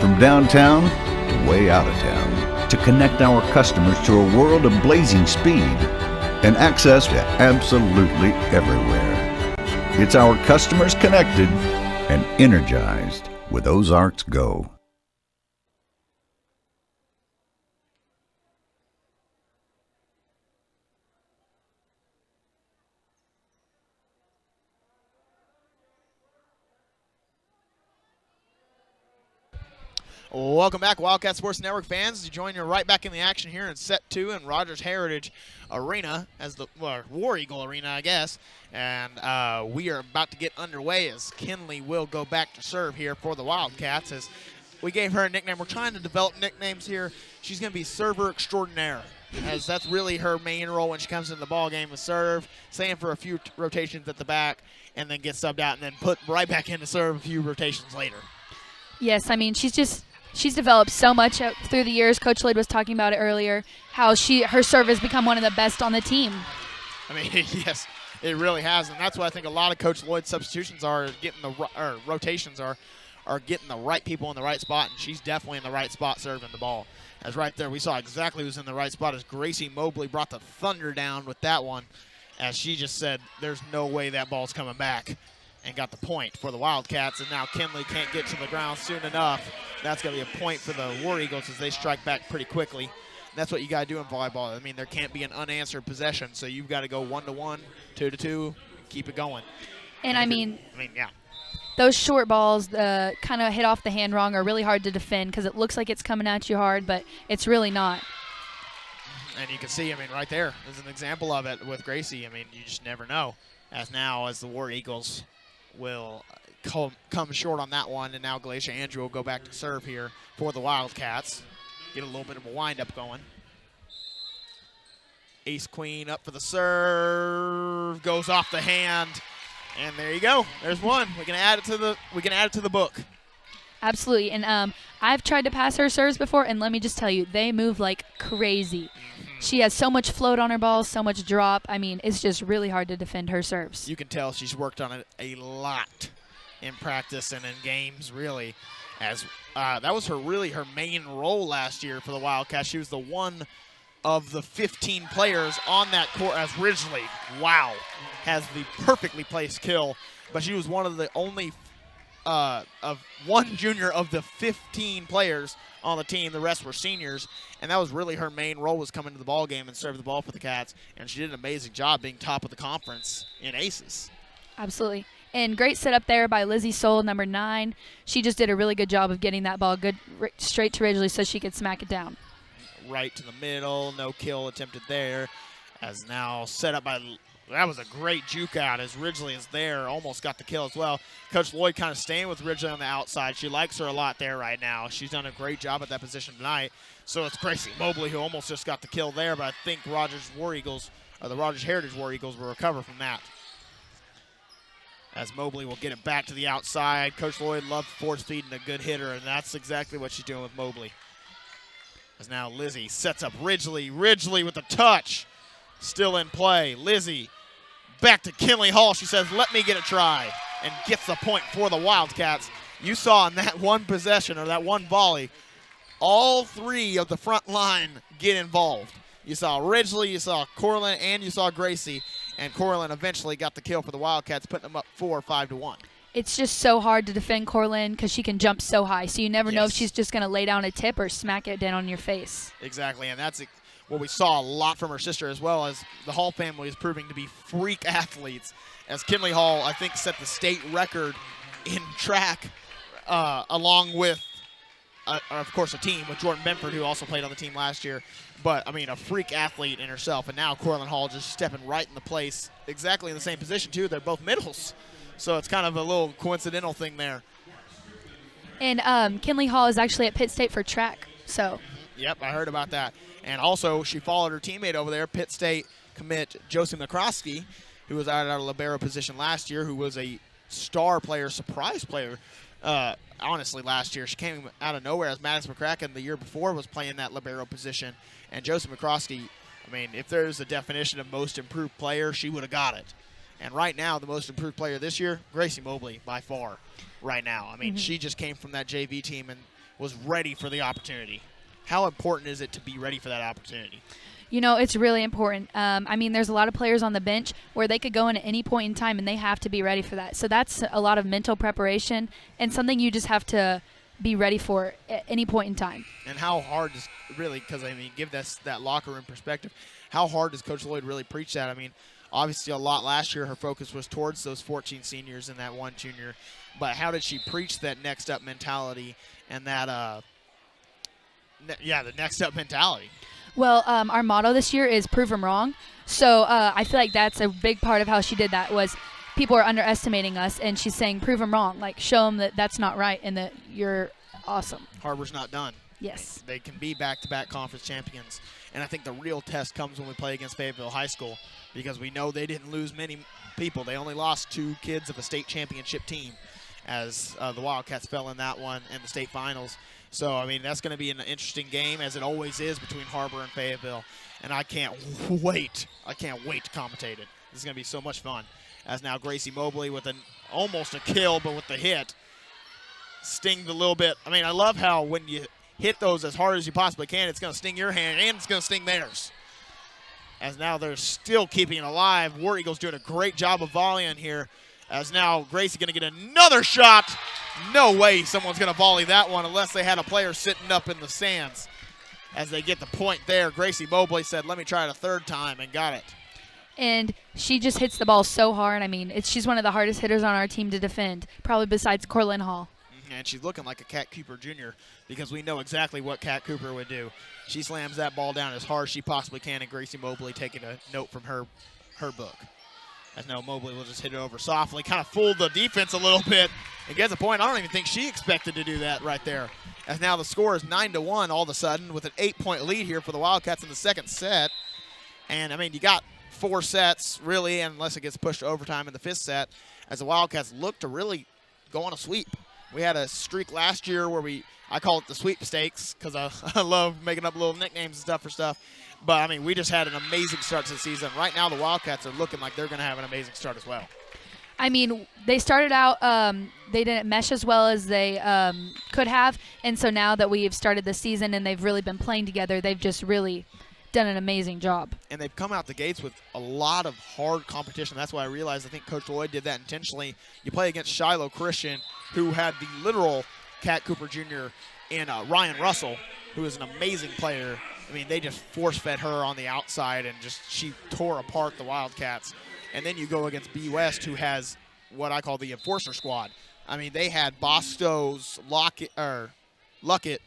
from downtown to way out of town, to connect our customers to a world of blazing speed and access to absolutely everywhere. It's our customers connected and energized with Ozarks Go. Welcome back, Wildcat Sports Network fans. You join you right back in the action here in set 2 in Rogers Heritage Arena, as the War Eagle Arena, I guess. And we are about to get underway as Kinley will go back to serve here for the Wildcats. As we gave her a nickname, we're trying to develop nicknames here. She's going to be server extraordinaire, as that's really her main role when she comes into the ball game, is serve, stay in for a few rotations at the back, and then get subbed out, and then put right back in to serve a few rotations later. Yes, I mean, she's developed so much through the years. Coach Lloyd was talking about it earlier, how her serve has become one of the best on the team. I mean, yes, it really has, and that's what I think a lot of Coach Lloyd's substitutions are getting rotations are getting the right people in the right spot, and she's definitely in the right spot serving the ball. As right there, we saw exactly who's in the right spot as Gracie Mobley brought the thunder down with that one, as she just said, there's no way that ball's coming back, and got the point for the Wildcats. And now Kinley can't get to the ground soon enough. That's going to be a point for the War Eagles as they strike back pretty quickly. And that's what you got to do in volleyball. I mean, there can't be an unanswered possession, so you've got to go 1-to-1, 2-to-2, keep it going. And I mean, yeah. Those short balls kind of hit off the hand wrong are really hard to defend because it looks like it's coming at you hard, but it's really not. And you can see, I mean, right there is an example of it with Gracie. I mean, you just never know. As the War Eagles will come short on that one, and now Glacia Andrew will go back to serve here for the Wildcats. Get a little bit of a wind-up going. Ace-Queen up for the serve, goes off the hand, and there you go. There's one. We can add it to the book. Absolutely, and I've tried to pass her serves before, and let me just tell you, they move like crazy. She has so much float on her ball, so much drop. I mean, it's just really hard to defend her serves. You can tell she's worked on it a lot in practice and in games, really, as that was her main role last year for the Wildcats. She was the one of the 15 players on that court, as Ridgely, wow, has the perfectly placed kill, but she was one of the only of one junior of the 15 players on the team. The rest were seniors, and that was really her main role, was coming to the ball game and serve the ball for the Cats, and she did an amazing job being top of the conference in aces. Absolutely. And great setup there by Lizzie Soul, number 9. She just did a really good job of getting that ball straight to Ridgely so she could smack it down. Right to the middle, no kill attempted there, as now set up by, that was a great juke out as Ridgely is there, almost got the kill as well. Coach Lloyd kind of staying with Ridgely on the outside. She likes her a lot there right now. She's done a great job at that position tonight. So it's Gracie Mobley who almost just got the kill there, but I think the Rogers Heritage War Eagles will recover from that. As Mobley will get it back to the outside. Coach Lloyd loved force feeding a good hitter, and that's exactly what she's doing with Mobley. As now Lizzie sets up Ridgely. Ridgely with the touch. Still in play. Lizzie back to Kinley Hall. She says, let me get a try, and gets the point for the Wildcats. You saw in that one possession, or that one volley, all 3 of the front line get involved. You saw Ridgely, you saw Corlin, and you saw Gracie. And Corlin eventually got the kill for the Wildcats, putting them up 5-1. It's just so hard to defend Corlin because she can jump so high, so you never know if she's just going to lay down a tip or smack it down on your face. Exactly, and that's what we saw a lot from her sister, as well as the Hall family is proving to be freak athletes, as Kinley Hall, I think, set the state record in track along with of course, a team with Jordan Benford, who also played on the team last year. But, I mean, a freak athlete in herself. And now Cortland Hall just stepping right in the place, exactly in the same position, too. They're both middles. So it's kind of a little coincidental thing there. And Kinley Hall is actually at Pitt State for track. So. Yep, I heard about that. And also, she followed her teammate over there, Pitt State commit Josie McCroskey, who was out of libero position last year, who was a star player, surprise player, honestly, last year. She came out of nowhere as Madison McCracken the year before was playing that libero position. And Josie McCroskey, I mean, if there's a definition of most improved player, she would have got it. And right now, the most improved player this year, Gracie Mobley, by far, right now. I mean, she just came from that JV team and was ready for the opportunity. How important is it to be ready for that opportunity? You know, it's really important. I mean, there's a lot of players on the bench where they could go in at any point in time, and they have to be ready for that. So that's a lot of mental preparation and something you just have to be ready for at any point in time. And how hard does really, because, I mean, give that locker room perspective, how hard does Coach Lloyd really preach that? I mean, obviously a lot last year her focus was towards those 14 seniors and that one junior. But how did she preach that next up mentality and that, the next up mentality? Well, our motto this year is prove them wrong. So I feel like that's a big part of how she did that was people are underestimating us, and she's saying prove them wrong. Like, show them that that's not right and that you're awesome. Har-Ber's not done. Yes. They can be back-to-back conference champions. And I think the real test comes when we play against Fayetteville High School because we know they didn't lose many people. They only lost 2 kids of a state championship team as the Wildcats fell in that one in the state finals. So, I mean, that's going to be an interesting game, as it always is, between Har-Ber and Fayetteville. And I can't wait. I can't wait to commentate it. This is going to be so much fun. As now Gracie Mobley with almost a kill, but with the hit, stinged a little bit. I mean, I love how when you hit those as hard as you possibly can, it's going to sting your hand and it's going to sting theirs. As now they're still keeping it alive. War Eagles doing a great job of volleying here. As now Gracie going to get another shot. No way someone's going to volley that one unless they had a player sitting up in the stands. As they get the point there, Gracie Mobley said, let me try it a third time, and got it. And she just hits the ball so hard. I mean, she's one of the hardest hitters on our team to defend, probably besides Cortland Hall. And she's looking like a Kat Cooper Jr. because we know exactly what Kat Cooper would do. She slams that ball down as hard as she possibly can, and Gracie Mobley taking a note from her book. As now Mobley will just hit it over softly, kind of fooled the defense a little bit, and gets a point. I don't even think she expected to do that right there. As now the score is 9-1 all of a sudden with an 8-point lead here for the Wildcats in the second set. And, I mean, you got 4 sets, really, unless it gets pushed to overtime in the 5th set, as the Wildcats look to really go on a sweep. We had a streak last year where I call it the sweepstakes because I love making up little nicknames and stuff for stuff. But, I mean, we just had an amazing start to the season. Right now the Wildcats are looking like they're going to have an amazing start as well. I mean, they started out, they didn't mesh as well as they could have. And so now that we've started the season and they've really been playing together, they've just really done an amazing job. And they've come out the gates with a lot of hard competition. That's why I realized I think Coach Lloyd did that intentionally. You play against Shiloh Christian, who had the literal Kat Cooper Jr. in Ryan Russell, who is an amazing player. I mean, they just force-fed her on the outside, and she tore apart the Wildcats. And then you go against B West, who has what I call the enforcer squad. I mean, they had Bostos, Luckett,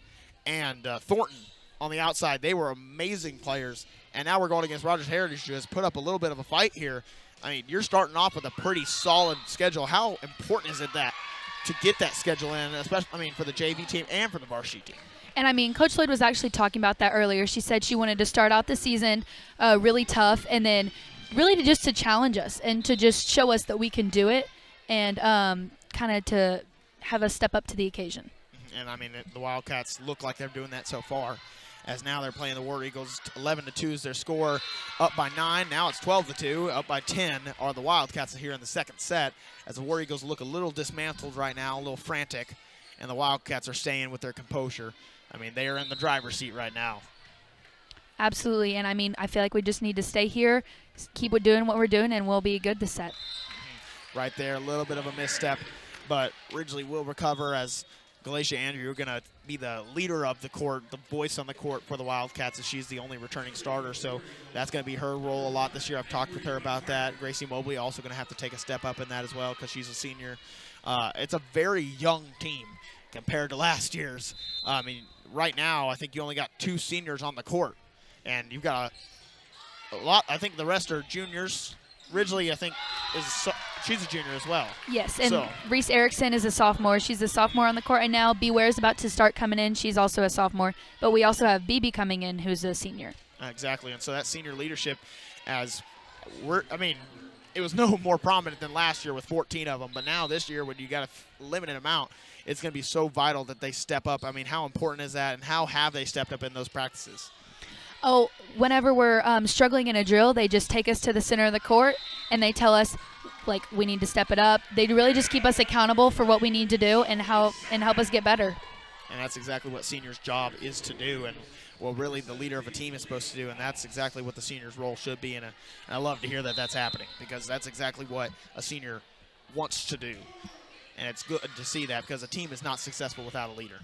and Thornton on the outside. They were amazing players. And now we're going against Rogers Heritage, who has put up a little bit of a fight here. I mean, you're starting off with a pretty solid schedule. How important is it to get that schedule in, especially, I mean, for the JV team and for the varsity team? And, I mean, Coach Lloyd was actually talking about that earlier. She said she wanted to start out the season really tough and then really to challenge us and to just show us that we can do it and kind of to have us step up to the occasion. And, I mean, the Wildcats look like they're doing that so far, as now they're playing the War Eagles. 11-2 is their score, up by 9. Now it's 12-2. Up by 10 are the Wildcats here in the second set, as the War Eagles look a little dismantled right now, a little frantic, and the Wildcats are staying with their composure. I mean, they are in the driver's seat right now. Absolutely, and I mean, I feel like we just need to stay here, keep doing what we're doing, and we'll be good this set. Right there, a little bit of a misstep, but Ridgely will recover as Galatia Andrew going to be the leader of the court, the voice on the court for the Wildcats, as she's the only returning starter. So that's going to be her role a lot this year. I've talked with her about that. Gracie Mobley also going to have to take a step up in that as well because she's a senior. It's a very young team. compared to last year's. I mean, right now, I think you only got 2 seniors on the court, and you've got a lot. I think the rest are juniors. Ridgely, I think, she's a junior as well. Yes, and Reese Erickson is a sophomore. She's a sophomore on the court, and now Beware is about to start coming in. She's also a sophomore, but we also have BB coming in, who's a senior. Exactly, and so that senior leadership, it was no more prominent than last year with 14 of them, but now this year when you got a limited amount, it's going to be so vital that they step up. I mean, how important is that, and how have they stepped up in those practices? Oh, whenever we're struggling in a drill, they just take us to the center of the court, and they tell us, like, we need to step it up. They really just keep us accountable for what we need to do and help us get better. And that's exactly what seniors' job is to do, and well, really the leader of a team is supposed to do, and that's exactly what the senior's role should be. And I love to hear that that's happening, because that's exactly what a senior wants to do. And it's good to see that, because a team is not successful without a leader.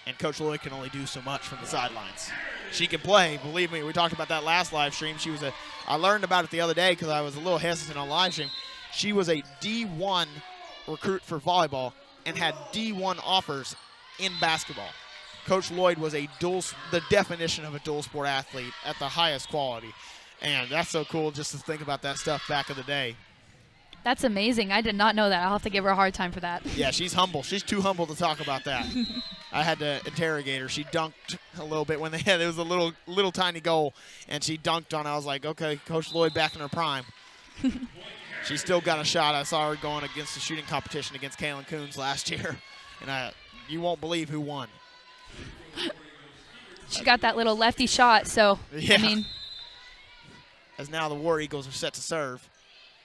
And Coach Lloyd can only do so much from the sidelines. She can play, believe me. We talked about that last live stream. I learned about it the other day because I was a little hesitant on live stream. She was a D1 recruit for volleyball and had D1 offers in basketball. Coach Lloyd was the definition of a dual sport athlete at the highest quality. And that's so cool just to think about that stuff back in the day. That's amazing. I did not know that. I'll have to give her a hard time for that. Yeah, she's humble. She's too humble to talk about that. I had to interrogate her. She dunked a little bit when it was a little tiny goal, and she dunked on it. I was like, okay, Coach Lloyd back in her prime. She still got a shot. I saw her going against the shooting competition against Kaylin Coons last year, and you won't believe who won. She got that little lefty shot, so, yeah. I mean. As now the War Eagles are set to serve.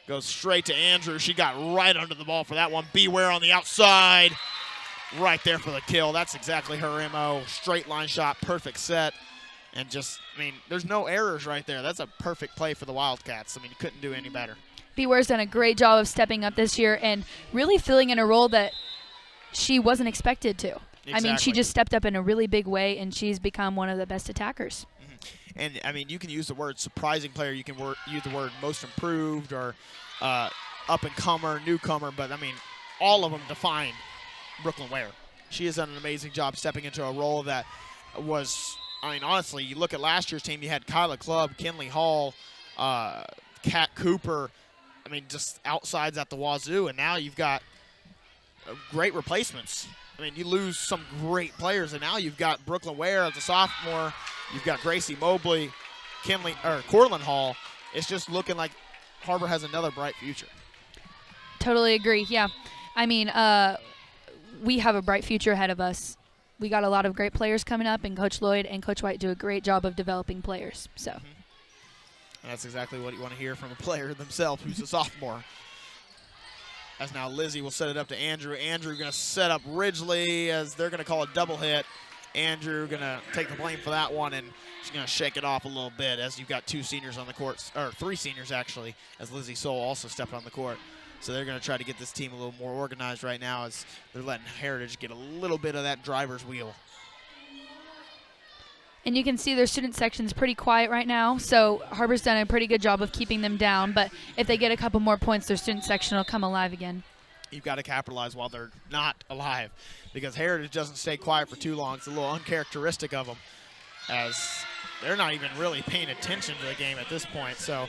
Goes straight to Andrew. She got right under the ball for that one. Beware on the outside. Right there for the kill. That's exactly her MO. Straight line shot, perfect set. And there's no errors right there. That's a perfect play for the Wildcats. You couldn't do any better. Beware's done a great job of stepping up this year and really filling in a role that she wasn't expected to. Exactly. She just stepped up in a really big way, and she's become one of the best attackers. And, you can use the word surprising player. You can use the word most improved or up-and-comer, newcomer. But, all of them define Brooklyn Ware. She has done an amazing job stepping into a role that was, honestly, you look at last year's team, you had Kyla Clubb, Kinley Hall, Kat Cooper, just outsides at the wazoo. And now you've got great replacements. You lose some great players, and now you've got Brooklyn Ware as a sophomore. You've got Gracie Mobley, Cortland Hall. It's just looking like Har-Ber has another bright future. Totally agree, yeah. We have a bright future ahead of us. We got a lot of great players coming up, and Coach Lloyd and Coach White do a great job of developing players. So, And that's exactly what you want to hear from a player themselves who's a sophomore. As now Lizzie will set it up to Andrew. Andrew going to set up Ridgely as they're going to call a double hit. Andrew going to take the blame for that one, and she's going to shake it off a little bit as you've got 2 seniors on the court, or 3 seniors actually, as Lizzie Soul also stepped on the court. So they're going to try to get this team a little more organized right now as they're letting Heritage get a little bit of that driver's wheel. And you can see their student section's pretty quiet right now, so Har-Ber's done a pretty good job of keeping them down, but if they get a couple more points, their student section will come alive again. You've got to capitalize while they're not alive, because Heritage doesn't stay quiet for too long. It's a little uncharacteristic of them, as they're not even really paying attention to the game at this point. So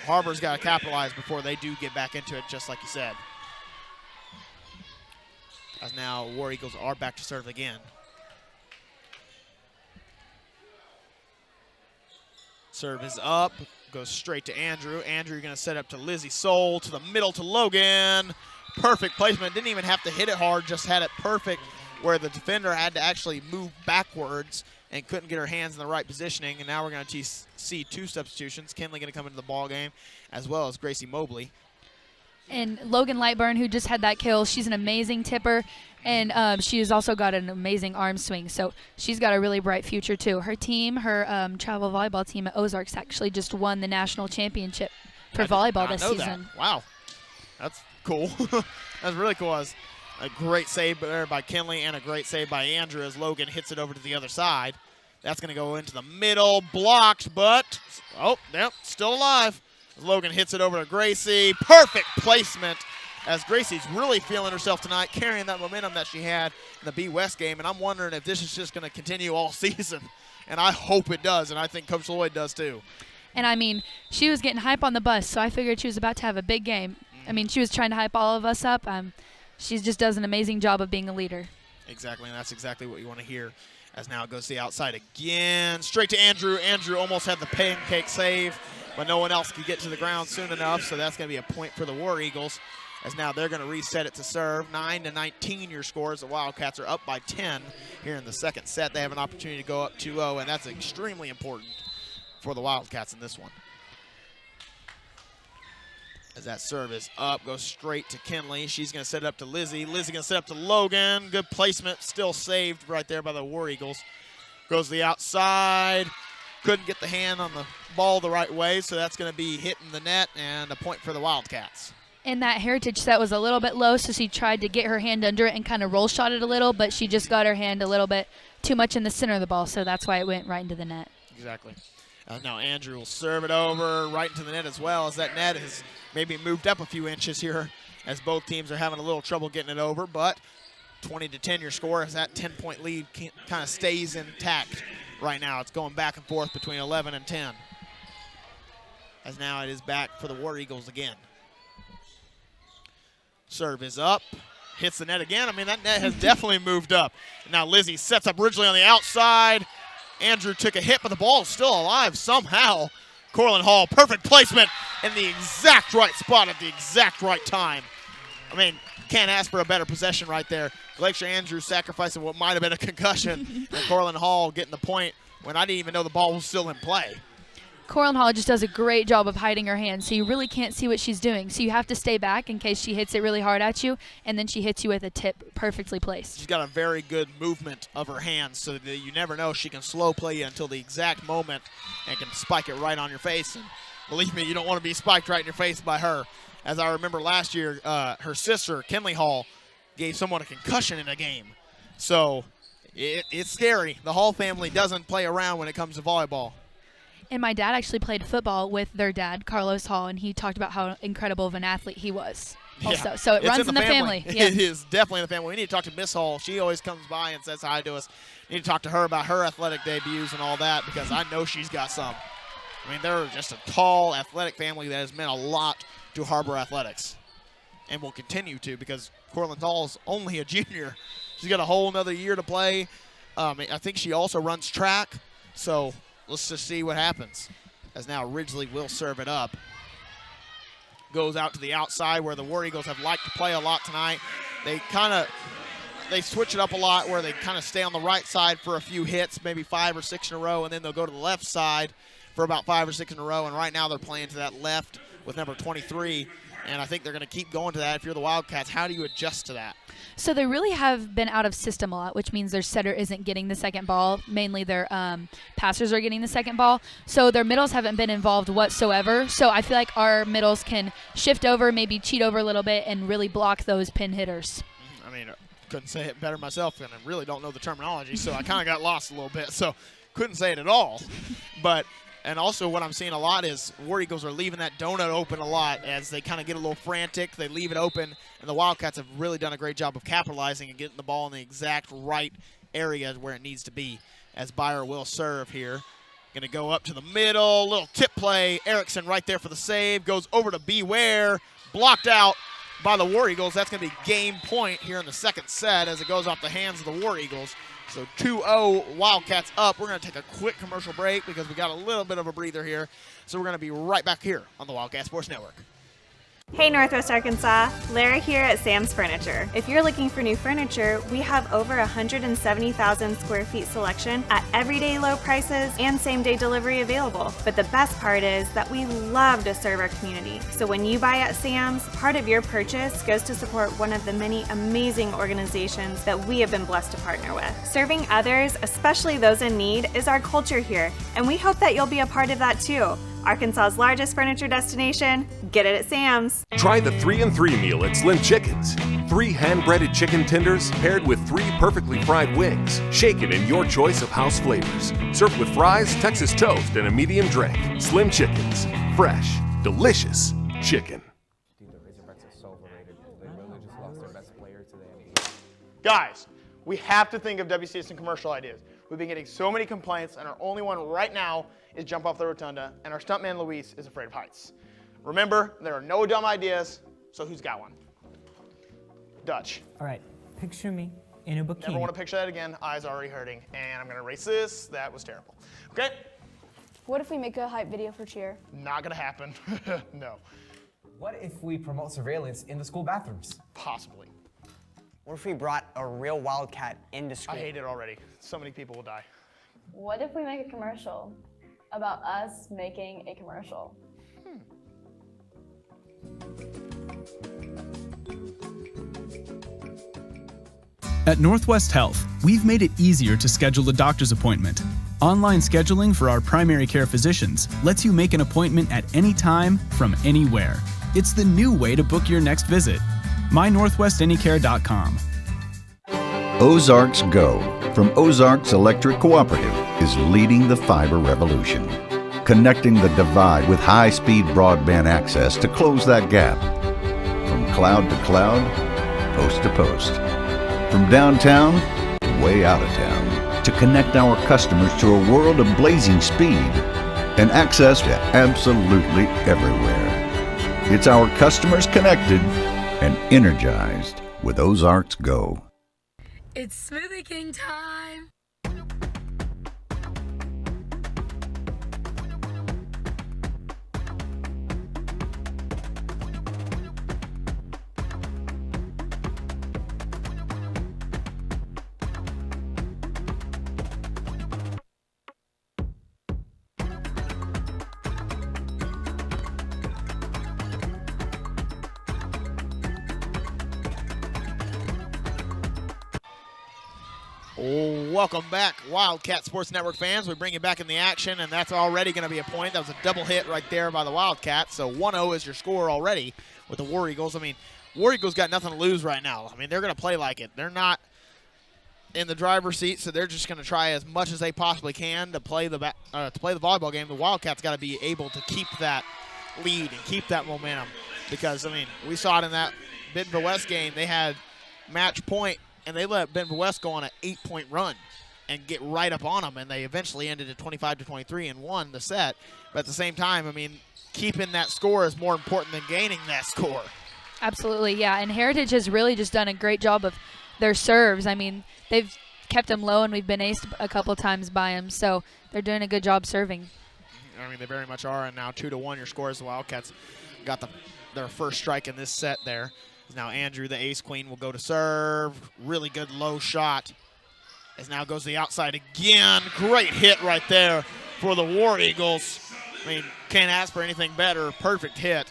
Har-Ber's got to capitalize before they do get back into it, just like you said. As now War Eagles are back to serve again. Serve is up, goes straight to Andrew. Andrew going to set up to Lizzie Soul, to the middle to Logan. Perfect placement, didn't even have to hit it hard, just had it perfect where the defender had to actually move backwards and couldn't get her hands in the right positioning. And now we're going to see 2 substitutions. Kinley going to come into the ball game, as well as Gracie Mobley. And Logan Lightburn, who just had that kill, she's an amazing tipper, and she has also got an amazing arm swing. So she's got a really bright future, too. Her team, her travel volleyball team at Ozarks, actually just won the national championship for volleyball this season. That. Wow. That's cool. That's really cool. That's a great save there by Kinley and a great save by Andrew as Logan hits it over to the other side. That's going to go into the middle, blocked, but, still alive. As Logan hits it over to Gracie. Perfect placement as Gracie's really feeling herself tonight, carrying that momentum that she had in the B West game, and I'm wondering if this is just going to continue all season, and I hope it does, and I think Coach Lloyd does too. And I mean, she was getting hype on the bus, so I figured she was about to have a big game. I mean, she was trying to hype all of us up. She just does an amazing job of being a leader. Exactly, and that's exactly what you want to hear. As now it goes to the outside again, straight to Andrew. Andrew almost had the pancake save, but no one else could get to the ground soon enough, so that's going to be a point for the War Eagles. As now they're going to reset it to serve. 9-19 your scores. The Wildcats are up by 10 here in the second set. They have an opportunity to go up 2-0, and that's extremely important for the Wildcats in this one. As that serve is up, goes straight to Kinley. She's going to set it up to Lizzie. Lizzie going to set up to Logan. Good placement, still saved right there by the War Eagles. Goes to the outside. Couldn't get the hand on the ball the right way, so that's going to be hitting the net and a point for the Wildcats. And that Heritage set was a little bit low, so she tried to get her hand under it and kind of roll shot it a little, but she just got her hand a little bit too much in the center of the ball, so that's why it went right into the net. Exactly. Now Andrew will serve it over right into the net as well, as that net has maybe moved up a few inches here as both teams are having a little trouble getting it over, but 20-10 your score as that 10-point lead kind of stays intact right now. It's going back and forth between 11 and 10. As now it is back for the War Eagles again. Serve is up, hits the net again. I mean, that net has definitely moved up. Now Lizzie sets up Ridgely on the outside. Andrew took a hit, but the ball is still alive somehow. Corlin Hall, perfect placement in the exact right spot at the exact right time. I mean, can't ask for a better possession right there. Glacier Andrews sacrificing what might have been a concussion, and Corlin Hall getting the point when I didn't even know the ball was still in play. Corlin Hall just does a great job of hiding her hand, so you really can't see what she's doing. So you have to stay back in case she hits it really hard at you, and then she hits you with a tip perfectly placed. She's got a very good movement of her hands, so that you never know. She can slow play you until the exact moment and can spike it right on your face. And believe me, you don't want to be spiked right in your face by her. As I remember last year, her sister, Kinley Hall, gave someone a concussion in a game. So it's scary. The Hall family doesn't play around when it comes to volleyball. And my dad actually played football with their dad, Carlos Hall, and he talked about how incredible of an athlete he was also. Yeah. So it runs in the family. Yeah. It is definitely in the family. We need to talk to Miss Hall. She always comes by and says hi to us. We need to talk to her about her athletic debuts and all that, because I know she's got some. I mean, they're just a tall, athletic family that has meant a lot to Har-Ber athletics and will continue to, because Cortland Hall's only a junior. She's got a whole another year to play. I think she also runs track, so let's just see what happens. As now Ridgely will serve it up. Goes out to the outside where the War Eagles have liked to play a lot tonight. They switch it up a lot where they kind of stay on the right side for a few hits, maybe 5 or 6 in a row, and then they'll go to the left side for about 5 or 6 in a row. And right now they're playing to that left with number 23. And I think they're going to keep going to that. If you're the Wildcats, how do you adjust to that? So they really have been out of system a lot, which means their setter isn't getting the second ball. Mainly their passers are getting the second ball. So their middles haven't been involved whatsoever. So I feel like our middles can shift over, maybe cheat over a little bit, and really block those pin hitters. I mean, couldn't say it better myself, and I really don't know the terminology, so I kind of got lost a little bit. So couldn't say it at all. And also what I'm seeing a lot is War Eagles are leaving that donut open a lot as they kind of get a little frantic. They leave it open, and the Wildcats have really done a great job of capitalizing and getting the ball in the exact right area where it needs to be. As Byer will serve here. Going to go up to the middle, little tip play. Erickson right there for the save. Goes over to Beware. Blocked out by the War Eagles. That's going to be game point here in the second set as it goes off the hands of the War Eagles. So 2-0 Wildcats up. We're going to take a quick commercial break because we got a little bit of a breather here. So we're going to be right back here on the Wildcat Sports Network. Hey Northwest Arkansas, Lara here at Sam's Furniture. If you're looking for new furniture, we have over 170,000 square feet selection at everyday low prices and same-day delivery available. But the best part is that we love to serve our community. So when you buy at Sam's, part of your purchase goes to support one of the many amazing organizations that we have been blessed to partner with. Serving others, especially those in need, is our culture here, and we hope that you'll be a part of that too. Arkansas's largest furniture destination, get it at Sam's. Try the 3-and-3 meal at Slim Chickens. 3 hand-breaded chicken tenders paired with 3 perfectly fried wings, shaken in your choice of house flavors. Served with fries, Texas toast, and a medium drink. Slim Chickens. Fresh, delicious chicken. Dude, the Razorbacks are so overrated. Guys, we have to think of WCS and commercial ideas. We've been getting so many complaints, and our only one right now is jump off the rotunda, and our stuntman Luis is afraid of heights. Remember, there are no dumb ideas, so who's got one? Dutch. All right, picture me in a bikini. Never want to picture that again. Eyes already hurting, and I'm going to erase this. That was terrible. Okay? What if we make a hype video for cheer? Not going to happen. No. What if we promote surveillance in the school bathrooms? Possibly. What if we brought a real wildcat into school? I hate it already. So many people will die. What if we make a commercial about us making a commercial? At Northwest Health, we've made it easier to schedule a doctor's appointment. Online scheduling for our primary care physicians lets you make an appointment at any time from anywhere. It's the new way to book your next visit. mynorthwestanycare.com. Ozarks Go from Ozarks Electric Cooperative is leading the fiber revolution, connecting the divide with high-speed broadband access to close that gap. From cloud to cloud, post to post. From downtown to way out of town, to connect our customers to a world of blazing speed and access to absolutely everywhere. It's our customers connected and energized with Ozarks Go. It's Smoothie King time! Welcome back, Wildcat Sports Network fans. We bring you back in the action, and that's already going to be a point. That was a double hit right there by the Wildcats. So 1-0 is your score already with the War Eagles. I mean, War Eagles got nothing to lose right now. I mean, they're going to play like it. They're not in the driver's seat, so they're just going to try as much as they possibly can to play the volleyball game. The Wildcats got to be able to keep that lead and keep that momentum because, I mean, we saw it in that Bentonville West game. They had match point, and they let Bentonville West go on an 8-point run and get right up on them, and they eventually ended at 25-23 and won the set. But at the same time, I mean, keeping that score is more important than gaining that score. Absolutely, yeah. And Heritage has really just done a great job of their serves. I mean, they've kept them low, and we've been aced a couple of times by them, so they're doing a good job serving. I mean, they very much are, and now 2-1 your score as the Wildcats got their first strike in this set there. Now Andrew, the ace queen, will go to serve. Really good low shot. As now goes to the outside again. Great hit right there for the War Eagles. I mean, can't ask for anything better. Perfect hit.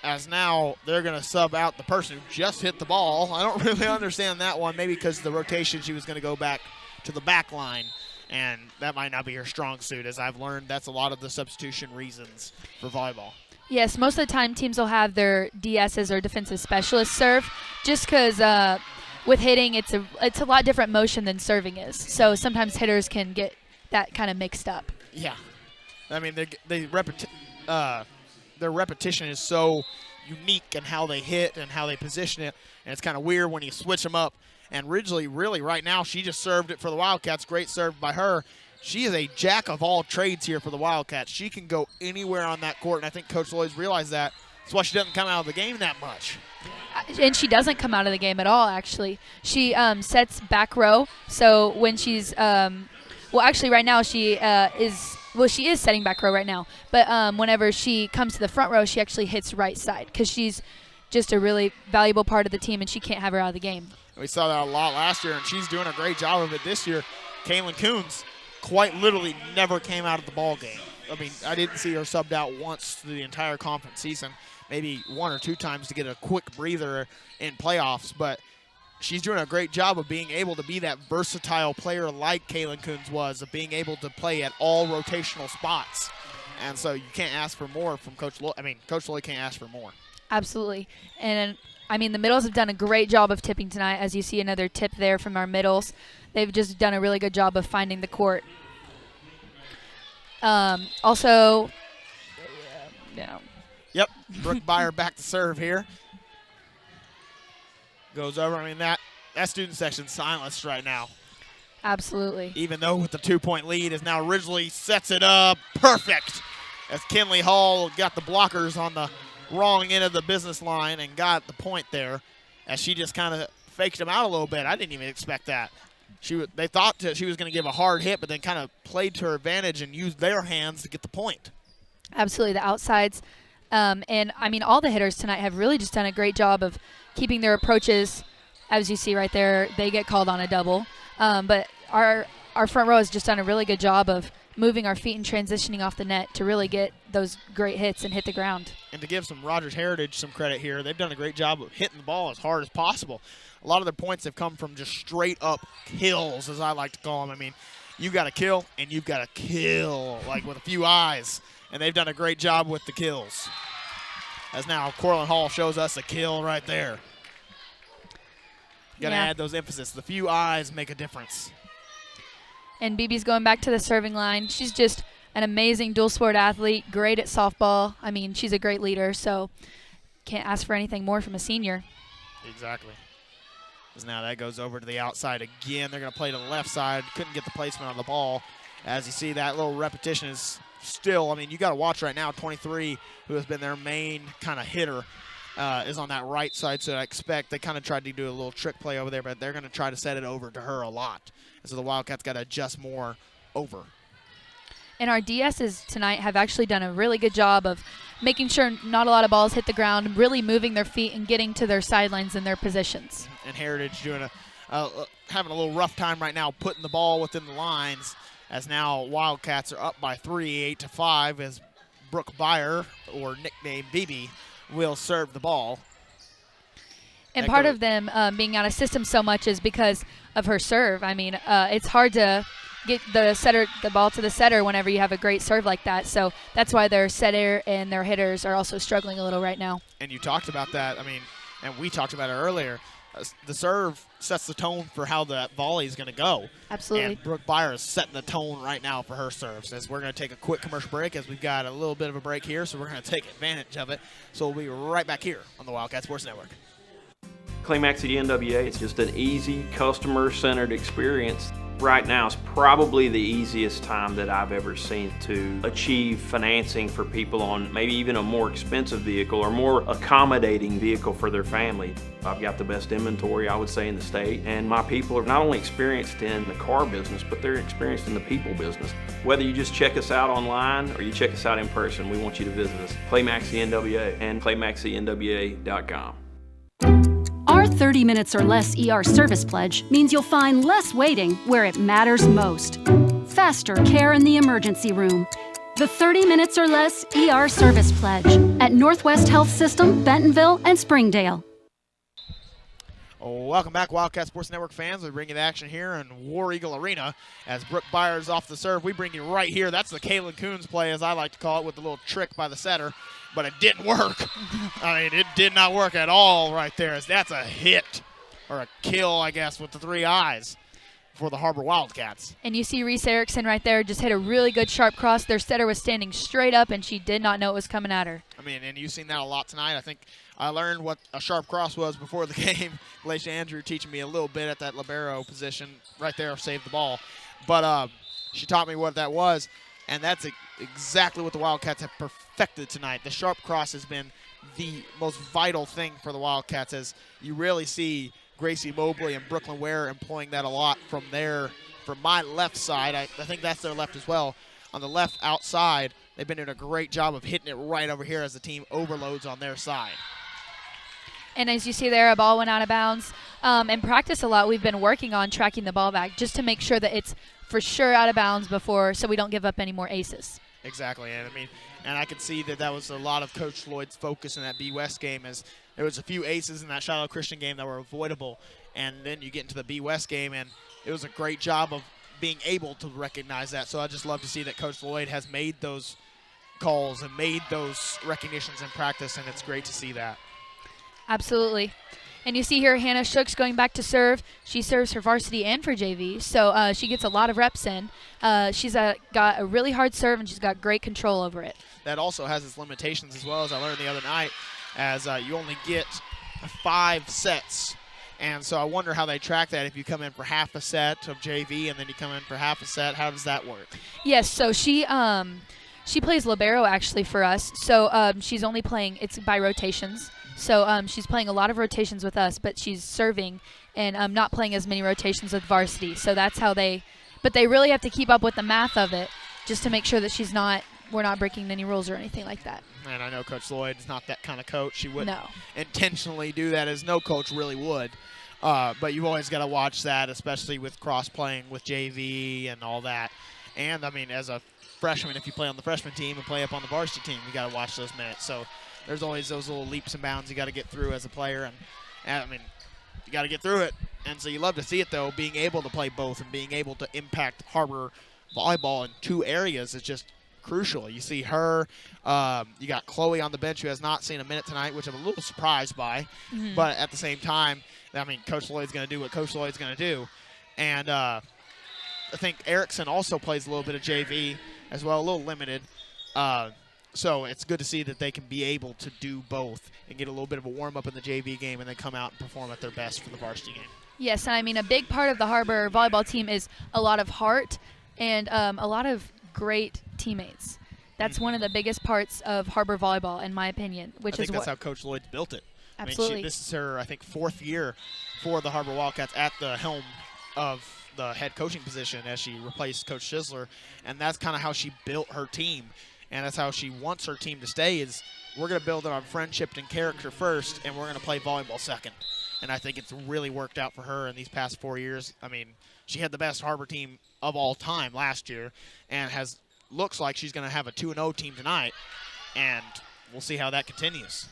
As now they're going to sub out the person who just hit the ball. I don't really understand that one. Maybe because the rotation, she was going to go back to the back line. And that might not be her strong suit. As I've learned, that's a lot of the substitution reasons for volleyball. Yes, most of the time teams will have their DSs or defensive specialists serve just because with hitting, it's a lot different motion than serving is. So sometimes hitters can get that kind of mixed up. Yeah. I mean, their repetition is so unique in how they hit and how they position it, and it's kind of weird when you switch them up. And Ridgely, really, right now, she just served it for the Wildcats. Great serve by her. She is a jack of all trades here for the Wildcats. She can go anywhere on that court, and I think Coach Lloyd's realized that. That's why she doesn't come out of the game that much. And she doesn't come out of the game at all, actually. She sets back row, so when she's well, actually, right now she is setting back row right now. But whenever she comes to the front row, she actually hits right side because she's just a really valuable part of the team, and she can't have her out of the game. We saw that a lot last year, and she's doing a great job of it this year. Kaylin Coons quite literally never came out of the ball game. I mean, I didn't see her subbed out once through the entire conference season, maybe one or two times to get a quick breather in playoffs, but she's doing a great job of being able to be that versatile player like Kaylin Coons was, of being able to play at all rotational spots. And so you can't ask for more from Coach Lloyd. I mean, Coach Lloyd can't ask for more. Absolutely. And, I mean, the middles have done a great job of tipping tonight. As you see another tip there from our middles. They've just done a really good job of finding the court. Also, Yep, Brooke Byer back to serve here. Goes over. I mean, that that student section silenced right now. Absolutely. Even though with the 2-point lead, is now Ridgely sets it up perfect. As Kinley Hall got the blockers on the wrong end of the business line and got the point there, as she just kind of faked him out a little bit. I didn't even expect that. They thought that she was going to give a hard hit, but then kind of played to her advantage and used their hands to get the point. Absolutely, the outsides. And, I mean, all the hitters tonight have really just done a great job of keeping their approaches. As you see right there, they get called on a double. But our front row has just done a really good job of moving our feet and transitioning off the net to really get those great hits and hit the ground. And to give some Rogers Heritage some credit here, they've done a great job of hitting the ball as hard as possible. A lot of their points have come from just straight up kills, as I like to call them. I mean, you got to kill, and you've got to kill, like with a few eyes. And they've done a great job with the kills. As now Cortland Hall shows us a kill right there. Got to add those emphasis. The few eyes make a difference. And BB's going back to the serving line. She's just an amazing dual sport athlete, great at softball. I mean, she's a great leader, so can't ask for anything more from a senior. Exactly. As now that goes over to the outside again. They're going to play to the left side. Couldn't get the placement on the ball. As you see, that little repetition is still, I mean, you got to watch right now. 23, who has been their main kind of hitter, is on that right side. So I expect they kind of tried to do a little trick play over there, but they're going to try to set it over to her a lot. And so the Wildcats got to adjust more over. And our DSs tonight have actually done a really good job of making sure not a lot of balls hit the ground, really moving their feet and getting to their sidelines and their positions. And Heritage doing having a little rough time right now putting the ball within the lines, as now Wildcats are up by 3, 8-5, as Brooke Byer, or nicknamed BB, will serve the ball. And part of them being out of system so much is because of her serve. I mean, it's hard to get the ball to the setter whenever you have a great serve like that. So that's why their setter and their hitters are also struggling a little right now. And you talked about that. I mean, and we talked about it earlier. The serve sets the tone for how that volley is going to go. Absolutely. And Brooke Byer is setting the tone right now for her serves. As we're going to take a quick commercial break, as we've got a little bit of a break here, so we're going to take advantage of it. So we'll be right back here on the Wildcat Sports Network. Climax at NWA, it's just an easy, customer-centered experience. Right now is probably the easiest time that I've ever seen to achieve financing for people on maybe even a more expensive vehicle or more accommodating vehicle for their family. I've got the best inventory, I would say, in the state, and my people are not only experienced in the car business, but they're experienced in the people business. Whether you just check us out online or you check us out in person, we want you to visit us. Climax NWA and climaxnwa.com. Our 30 minutes or less ER service pledge means you'll find less waiting where it matters most. Faster care in the emergency room. The 30 minutes or less ER service pledge at Northwest Health System, Bentonville, and Springdale. Welcome back, Wildcat Sports Network fans. We bring you the action here in War Eagle Arena as Brooke Byers off the serve. We bring you right here. That's the Kaylin Coons play, as I like to call it, with the little trick by the setter. But it didn't work. I mean, it did not work at all right there, as that's a hit or a kill, I guess, with the 3 eyes for the Har-Ber Wildcats. And you see Reese Erickson right there just hit a really good sharp cross. Their setter was standing straight up, and she did not know it was coming at her. I mean, and you've seen that a lot tonight. I think I learned what a sharp cross was before the game. Laisha Andrew teaching me a little bit at that libero position right there, saved the ball. But she taught me what that was, and that's exactly what the Wildcats have perfected tonight. The sharp cross has been the most vital thing for the Wildcats, as you really see Gracie Mobley and Brooklyn Ware employing that a lot from my left side. I think that's their left as well. On the left outside, they've been doing a great job of hitting it right over here as the team overloads on their side. And as you see there, a ball went out of bounds. In practice a lot, we've been working on tracking the ball back just to make sure that it's for sure out of bounds so we don't give up any more aces. Exactly, and I can see that was a lot of Coach Lloyd's focus in that B West game, as there was a few aces in that Shiloh Christian game that were avoidable, and then you get into the B West game, and it was a great job of being able to recognize that. So I just love to see that Coach Lloyd has made those calls and made those recognitions in practice, and it's great to see that. Absolutely. And you see here Hannah Shooks going back to serve. She serves for varsity and for JV, so she gets a lot of reps in. She's got a really hard serve, and she's got great control over it. That also has its limitations, as well, as I learned the other night, as you only get 5 sets And so I wonder how they track that if you come in for half a set of JV and then you come in for half a set. How does that work? Yes, so she plays libero actually for us. So she's only playing, it's by rotations. So she's playing a lot of rotations with us, but she's serving and not playing as many rotations with varsity. So that's how but they really have to keep up with the math of it just to make sure that we're not breaking any rules or anything like that. And I know Coach Lloyd is not that kind of coach. She wouldn't No. intentionally do that, as no coach really would. But you've always got to watch that, especially with cross-playing with JV and all that. And, I mean, as a freshman, if you play on the freshman team and play up on the varsity team, you got to watch those minutes. So there's always those little leaps and bounds you got to get through as a player. And I mean, you got to get through it. And so you love to see it, though, being able to play both and being able to impact Har-Ber volleyball in two areas is just crucial. You see her, you got Chloe on the bench who has not seen a minute tonight, which I'm a little surprised by. Mm-hmm. But at the same time, I mean, Coach Lloyd's going to do what Coach Lloyd's going to do. And I think Erickson also plays a little bit of JV as well, a little limited. So it's good to see that they can be able to do both and get a little bit of a warm-up in the JV game and then come out and perform at their best for the varsity game. Yes, and I mean, a big part of the Har-Ber volleyball team is a lot of heart and a lot of great teammates. That's one of the biggest parts of Har-Ber volleyball, in my opinion. I think that's how Coach Lloyd's built it. Absolutely. I mean, this is her, I think, 4th year for the Har-Ber Wildcats at the helm of the head coaching position as she replaced Coach Schisler, and that's kind of how she built her team, and that's how she wants her team to stay. Is we're going to build it on friendship and character first, and we're going to play volleyball second. And I think it's really worked out for her in these past 4 years. I mean, she had the best Har-Ber team of all time last year, and looks like she's going to have a 2-0 team tonight, and we'll see how that continues.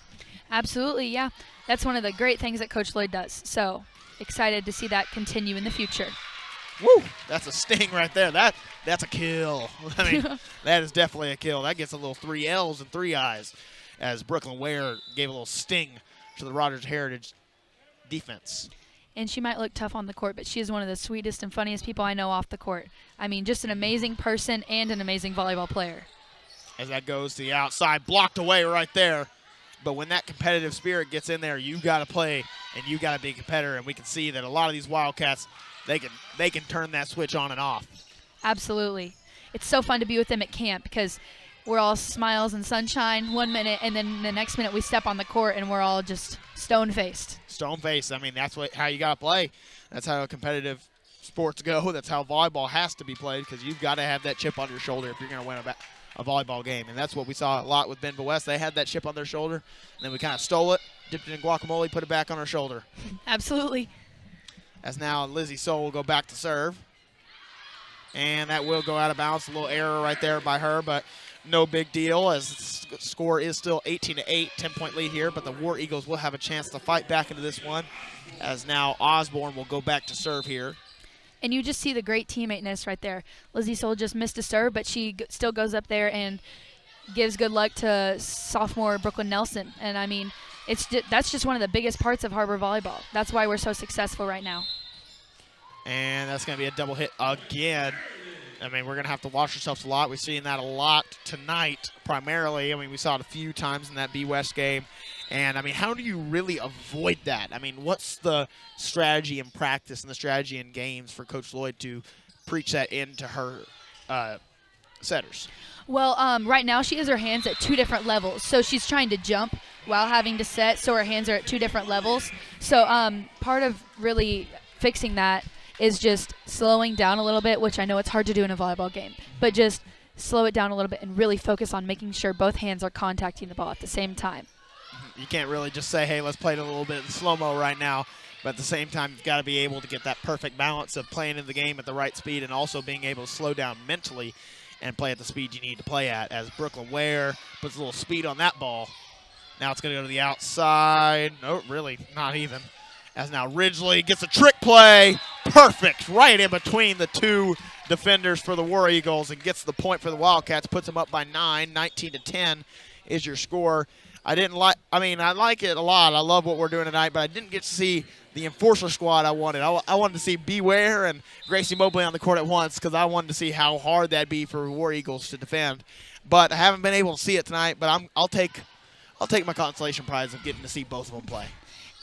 Absolutely, yeah. That's one of the great things that Coach Lloyd does. So excited to see that continue in the future. Woo! That's a sting right there. That's a kill. I mean, that is definitely a kill. That gets a little 3 L's and 3 I's as Brooklyn Ware gave a little sting to the Rogers Heritage defense. And she might look tough on the court, but she is one of the sweetest and funniest people I know off the court. I mean, just an amazing person and an amazing volleyball player. As that goes to the outside, blocked away right there. But when that competitive spirit gets in there, you got to play and you got to be a competitor. And we can see that a lot of these Wildcats, they can turn that switch on and off. Absolutely. It's so fun to be with them at camp because we're all smiles and sunshine 1 minute, and then the next minute we step on the court and we're all just stone-faced. Stone-faced. I mean, that's how you got to play. That's how competitive sports go. That's how volleyball has to be played, because you've got to have that chip on your shoulder if you're going to win a volleyball game. And that's what we saw a lot with Benva West. They had that chip on their shoulder, and then we kind of stole it, dipped it in guacamole, put it back on our shoulder. Absolutely. As now Lizzie Soul will go back to serve. And that will go out of bounds. A little error right there by her, but no big deal, as the score is still 18-8, 10-point lead here, but the War Eagles will have a chance to fight back into this one, as now Osborne will go back to serve here. And you just see the great teammate-ness right there. Lizzie Soul just missed a serve, but she still goes up there and gives good luck to sophomore Brooklyn Nelson. And, I mean, that's just one of the biggest parts of Har-Ber volleyball. That's why we're so successful right now. And that's going to be a double hit again. I mean, we're going to have to watch ourselves a lot. We've seen that a lot tonight, primarily. I mean, we saw it a few times in that B West game. And, I mean, how do you really avoid that? I mean, what's the strategy in practice and the strategy in games for Coach Lloyd to preach that into her setters? Well, right now she has her hands at 2 different levels. So she's trying to jump while having to set, so her hands are at 2 different levels. So part of really fixing that is just slowing down a little bit, which I know it's hard to do in a volleyball game, but just slow it down a little bit and really focus on making sure both hands are contacting the ball at the same time. You can't really just say, hey, let's play it a little bit in slow-mo right now, but at the same time, you've got to be able to get that perfect balance of playing in the game at the right speed and also being able to slow down mentally and play at the speed you need to play at, as Brooklyn Ware puts a little speed on that ball. Now it's going to go to the outside. No, really, not even. As now Ridgely gets a trick play. Perfect, right in between the 2 defenders for the War Eagles, and gets the point for the Wildcats, puts them up by 9, 19-10 is your score. I like it a lot. I love what we're doing tonight, but I didn't get to see the enforcer squad I wanted. I wanted to see Beware and Gracie Mobley on the court at once, because I wanted to see how hard that'd be for War Eagles to defend. But I haven't been able to see it tonight, but I'll take my consolation prize of getting to see both of them play.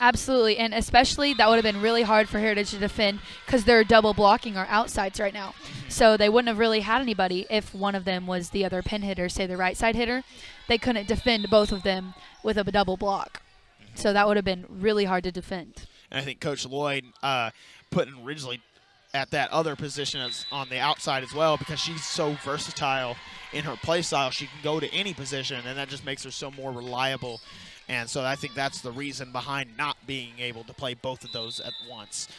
Absolutely, and especially that would have been really hard for Heritage to defend because they're double blocking our outsides right now. So they wouldn't have really had anybody if one of them was the other pin hitter, say the right side hitter. They couldn't defend both of them with a double block. So that would have been really hard to defend. And I think Coach Lloyd putting Ridgely at that other position as on the outside as well, because she's so versatile in her play style. She can go to any position, and that just makes her so more reliable. And so I think that's the reason behind not being able to play both of those at once.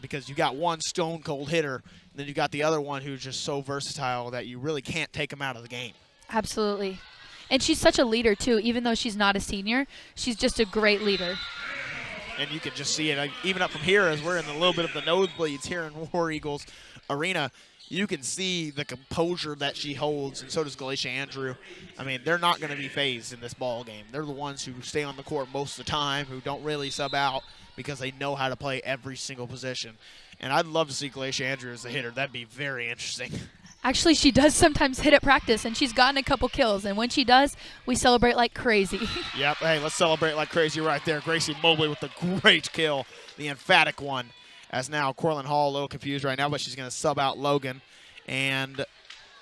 Because you got one stone cold hitter, and then you got the other one who's just so versatile that you really can't take them out of the game. Absolutely. And she's such a leader, too. Even though she's not a senior, she's just a great leader. And you can just see it, even up from here, as we're in a little bit of the nosebleeds here in War Eagles Arena. You can see the composure that she holds, and so does Galatia Andrew. I mean, they're not going to be phased in this ball game. They're the ones who stay on the court most of the time, who don't really sub out because they know how to play every single position. And I'd love to see Galatia Andrew as a hitter. That'd be very interesting. Actually, she does sometimes hit at practice, and she's gotten a couple kills. And when she does, we celebrate like crazy. Yep. Hey, let's celebrate like crazy right there. Gracie Mobley with the great kill, the emphatic one. As now Corlin Hall a little confused right now, but she's going to sub out Logan. And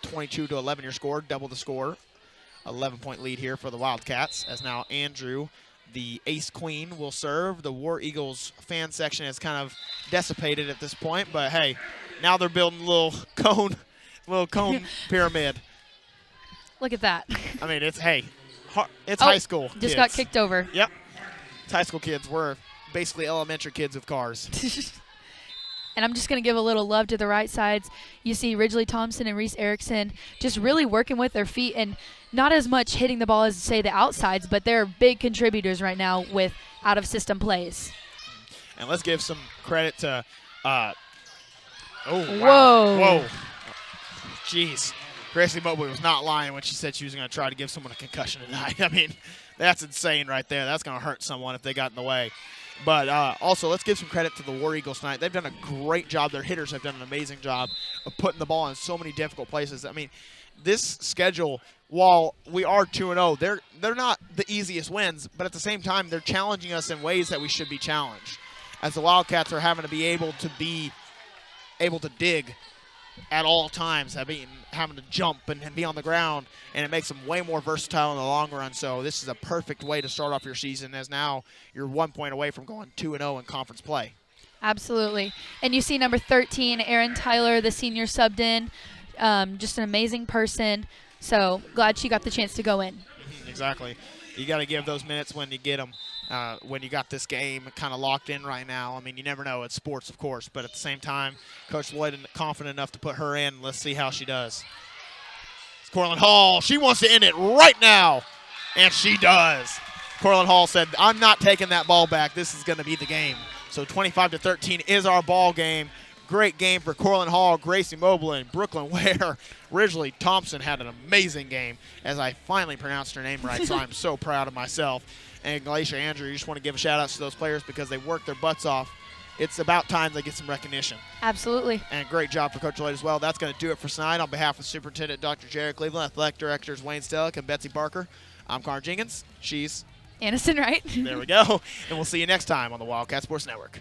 22-11 your score, double the score. 11-point lead here for the Wildcats, as now Andrew, the ace queen, will serve. The War Eagles fan section is kind of dissipated at this point, but hey, now they're building a little cone pyramid. Look at that. I mean, it's high school Just kids. got kicked over. Yep. It's high school kids. We're basically elementary kids with cars. And I'm just going to give a little love to the right sides. You see Ridgely Thompson and Reese Erickson just really working with their feet and not as much hitting the ball as, say, the outsides, but they're big contributors right now with out-of-system plays. And let's give some credit to Whoa. Jeez. Gracie Mobley was not lying when she said she was going to try to give someone a concussion tonight. I mean, that's insane right there. That's going to hurt someone if they got in the way. But also, let's give some credit to the War Eagles tonight. They've done a great job. Their hitters have done an amazing job of putting the ball in so many difficult places. I mean, this schedule, while we are 2-0, they're not the easiest wins, but at the same time, they're challenging us in ways that we should be challenged. As the Wildcats are having to be able to dig at all times, having to jump and be on the ground, and it makes them way more versatile in the long run. So this is a perfect way to start off your season, as now you're 1 point away from going 2-0 in conference play. Absolutely. And you see number 13, Erin Tyler, the senior subbed in. Just an amazing person. So glad she got the chance to go in. Exactly. You got to give those minutes when you get them. When you got this game kind of locked in right now. I mean, you never know. It's sports, of course. But at the same time, Coach Lloyd is confident enough to put her in. Let's see how she does. It's Corlin Hall. She wants to end it right now. And she does. Corlin Hall said, I'm not taking that ball back. This is going to be the game. So 25-13 is our ball game. Great game for Corlin Hall, Gracie Mobley, and Brooklyn Ware. Ridgely Thompson had an amazing game, as I finally pronounced her name right, so I'm so proud of myself. And Galatia Andrew, you just want to give a shout-out to those players because they worked their butts off. It's about time they get some recognition. Absolutely. And great job for Coach Lloyd as well. That's going to do it for tonight. On behalf of Superintendent Dr. Jared Cleveland, Athletic Directors Wayne Stellick and Betsy Barker, I'm Connor Jenkins. She's Aniston Wright. There we go. And we'll see you next time on the Wildcat Sports Network.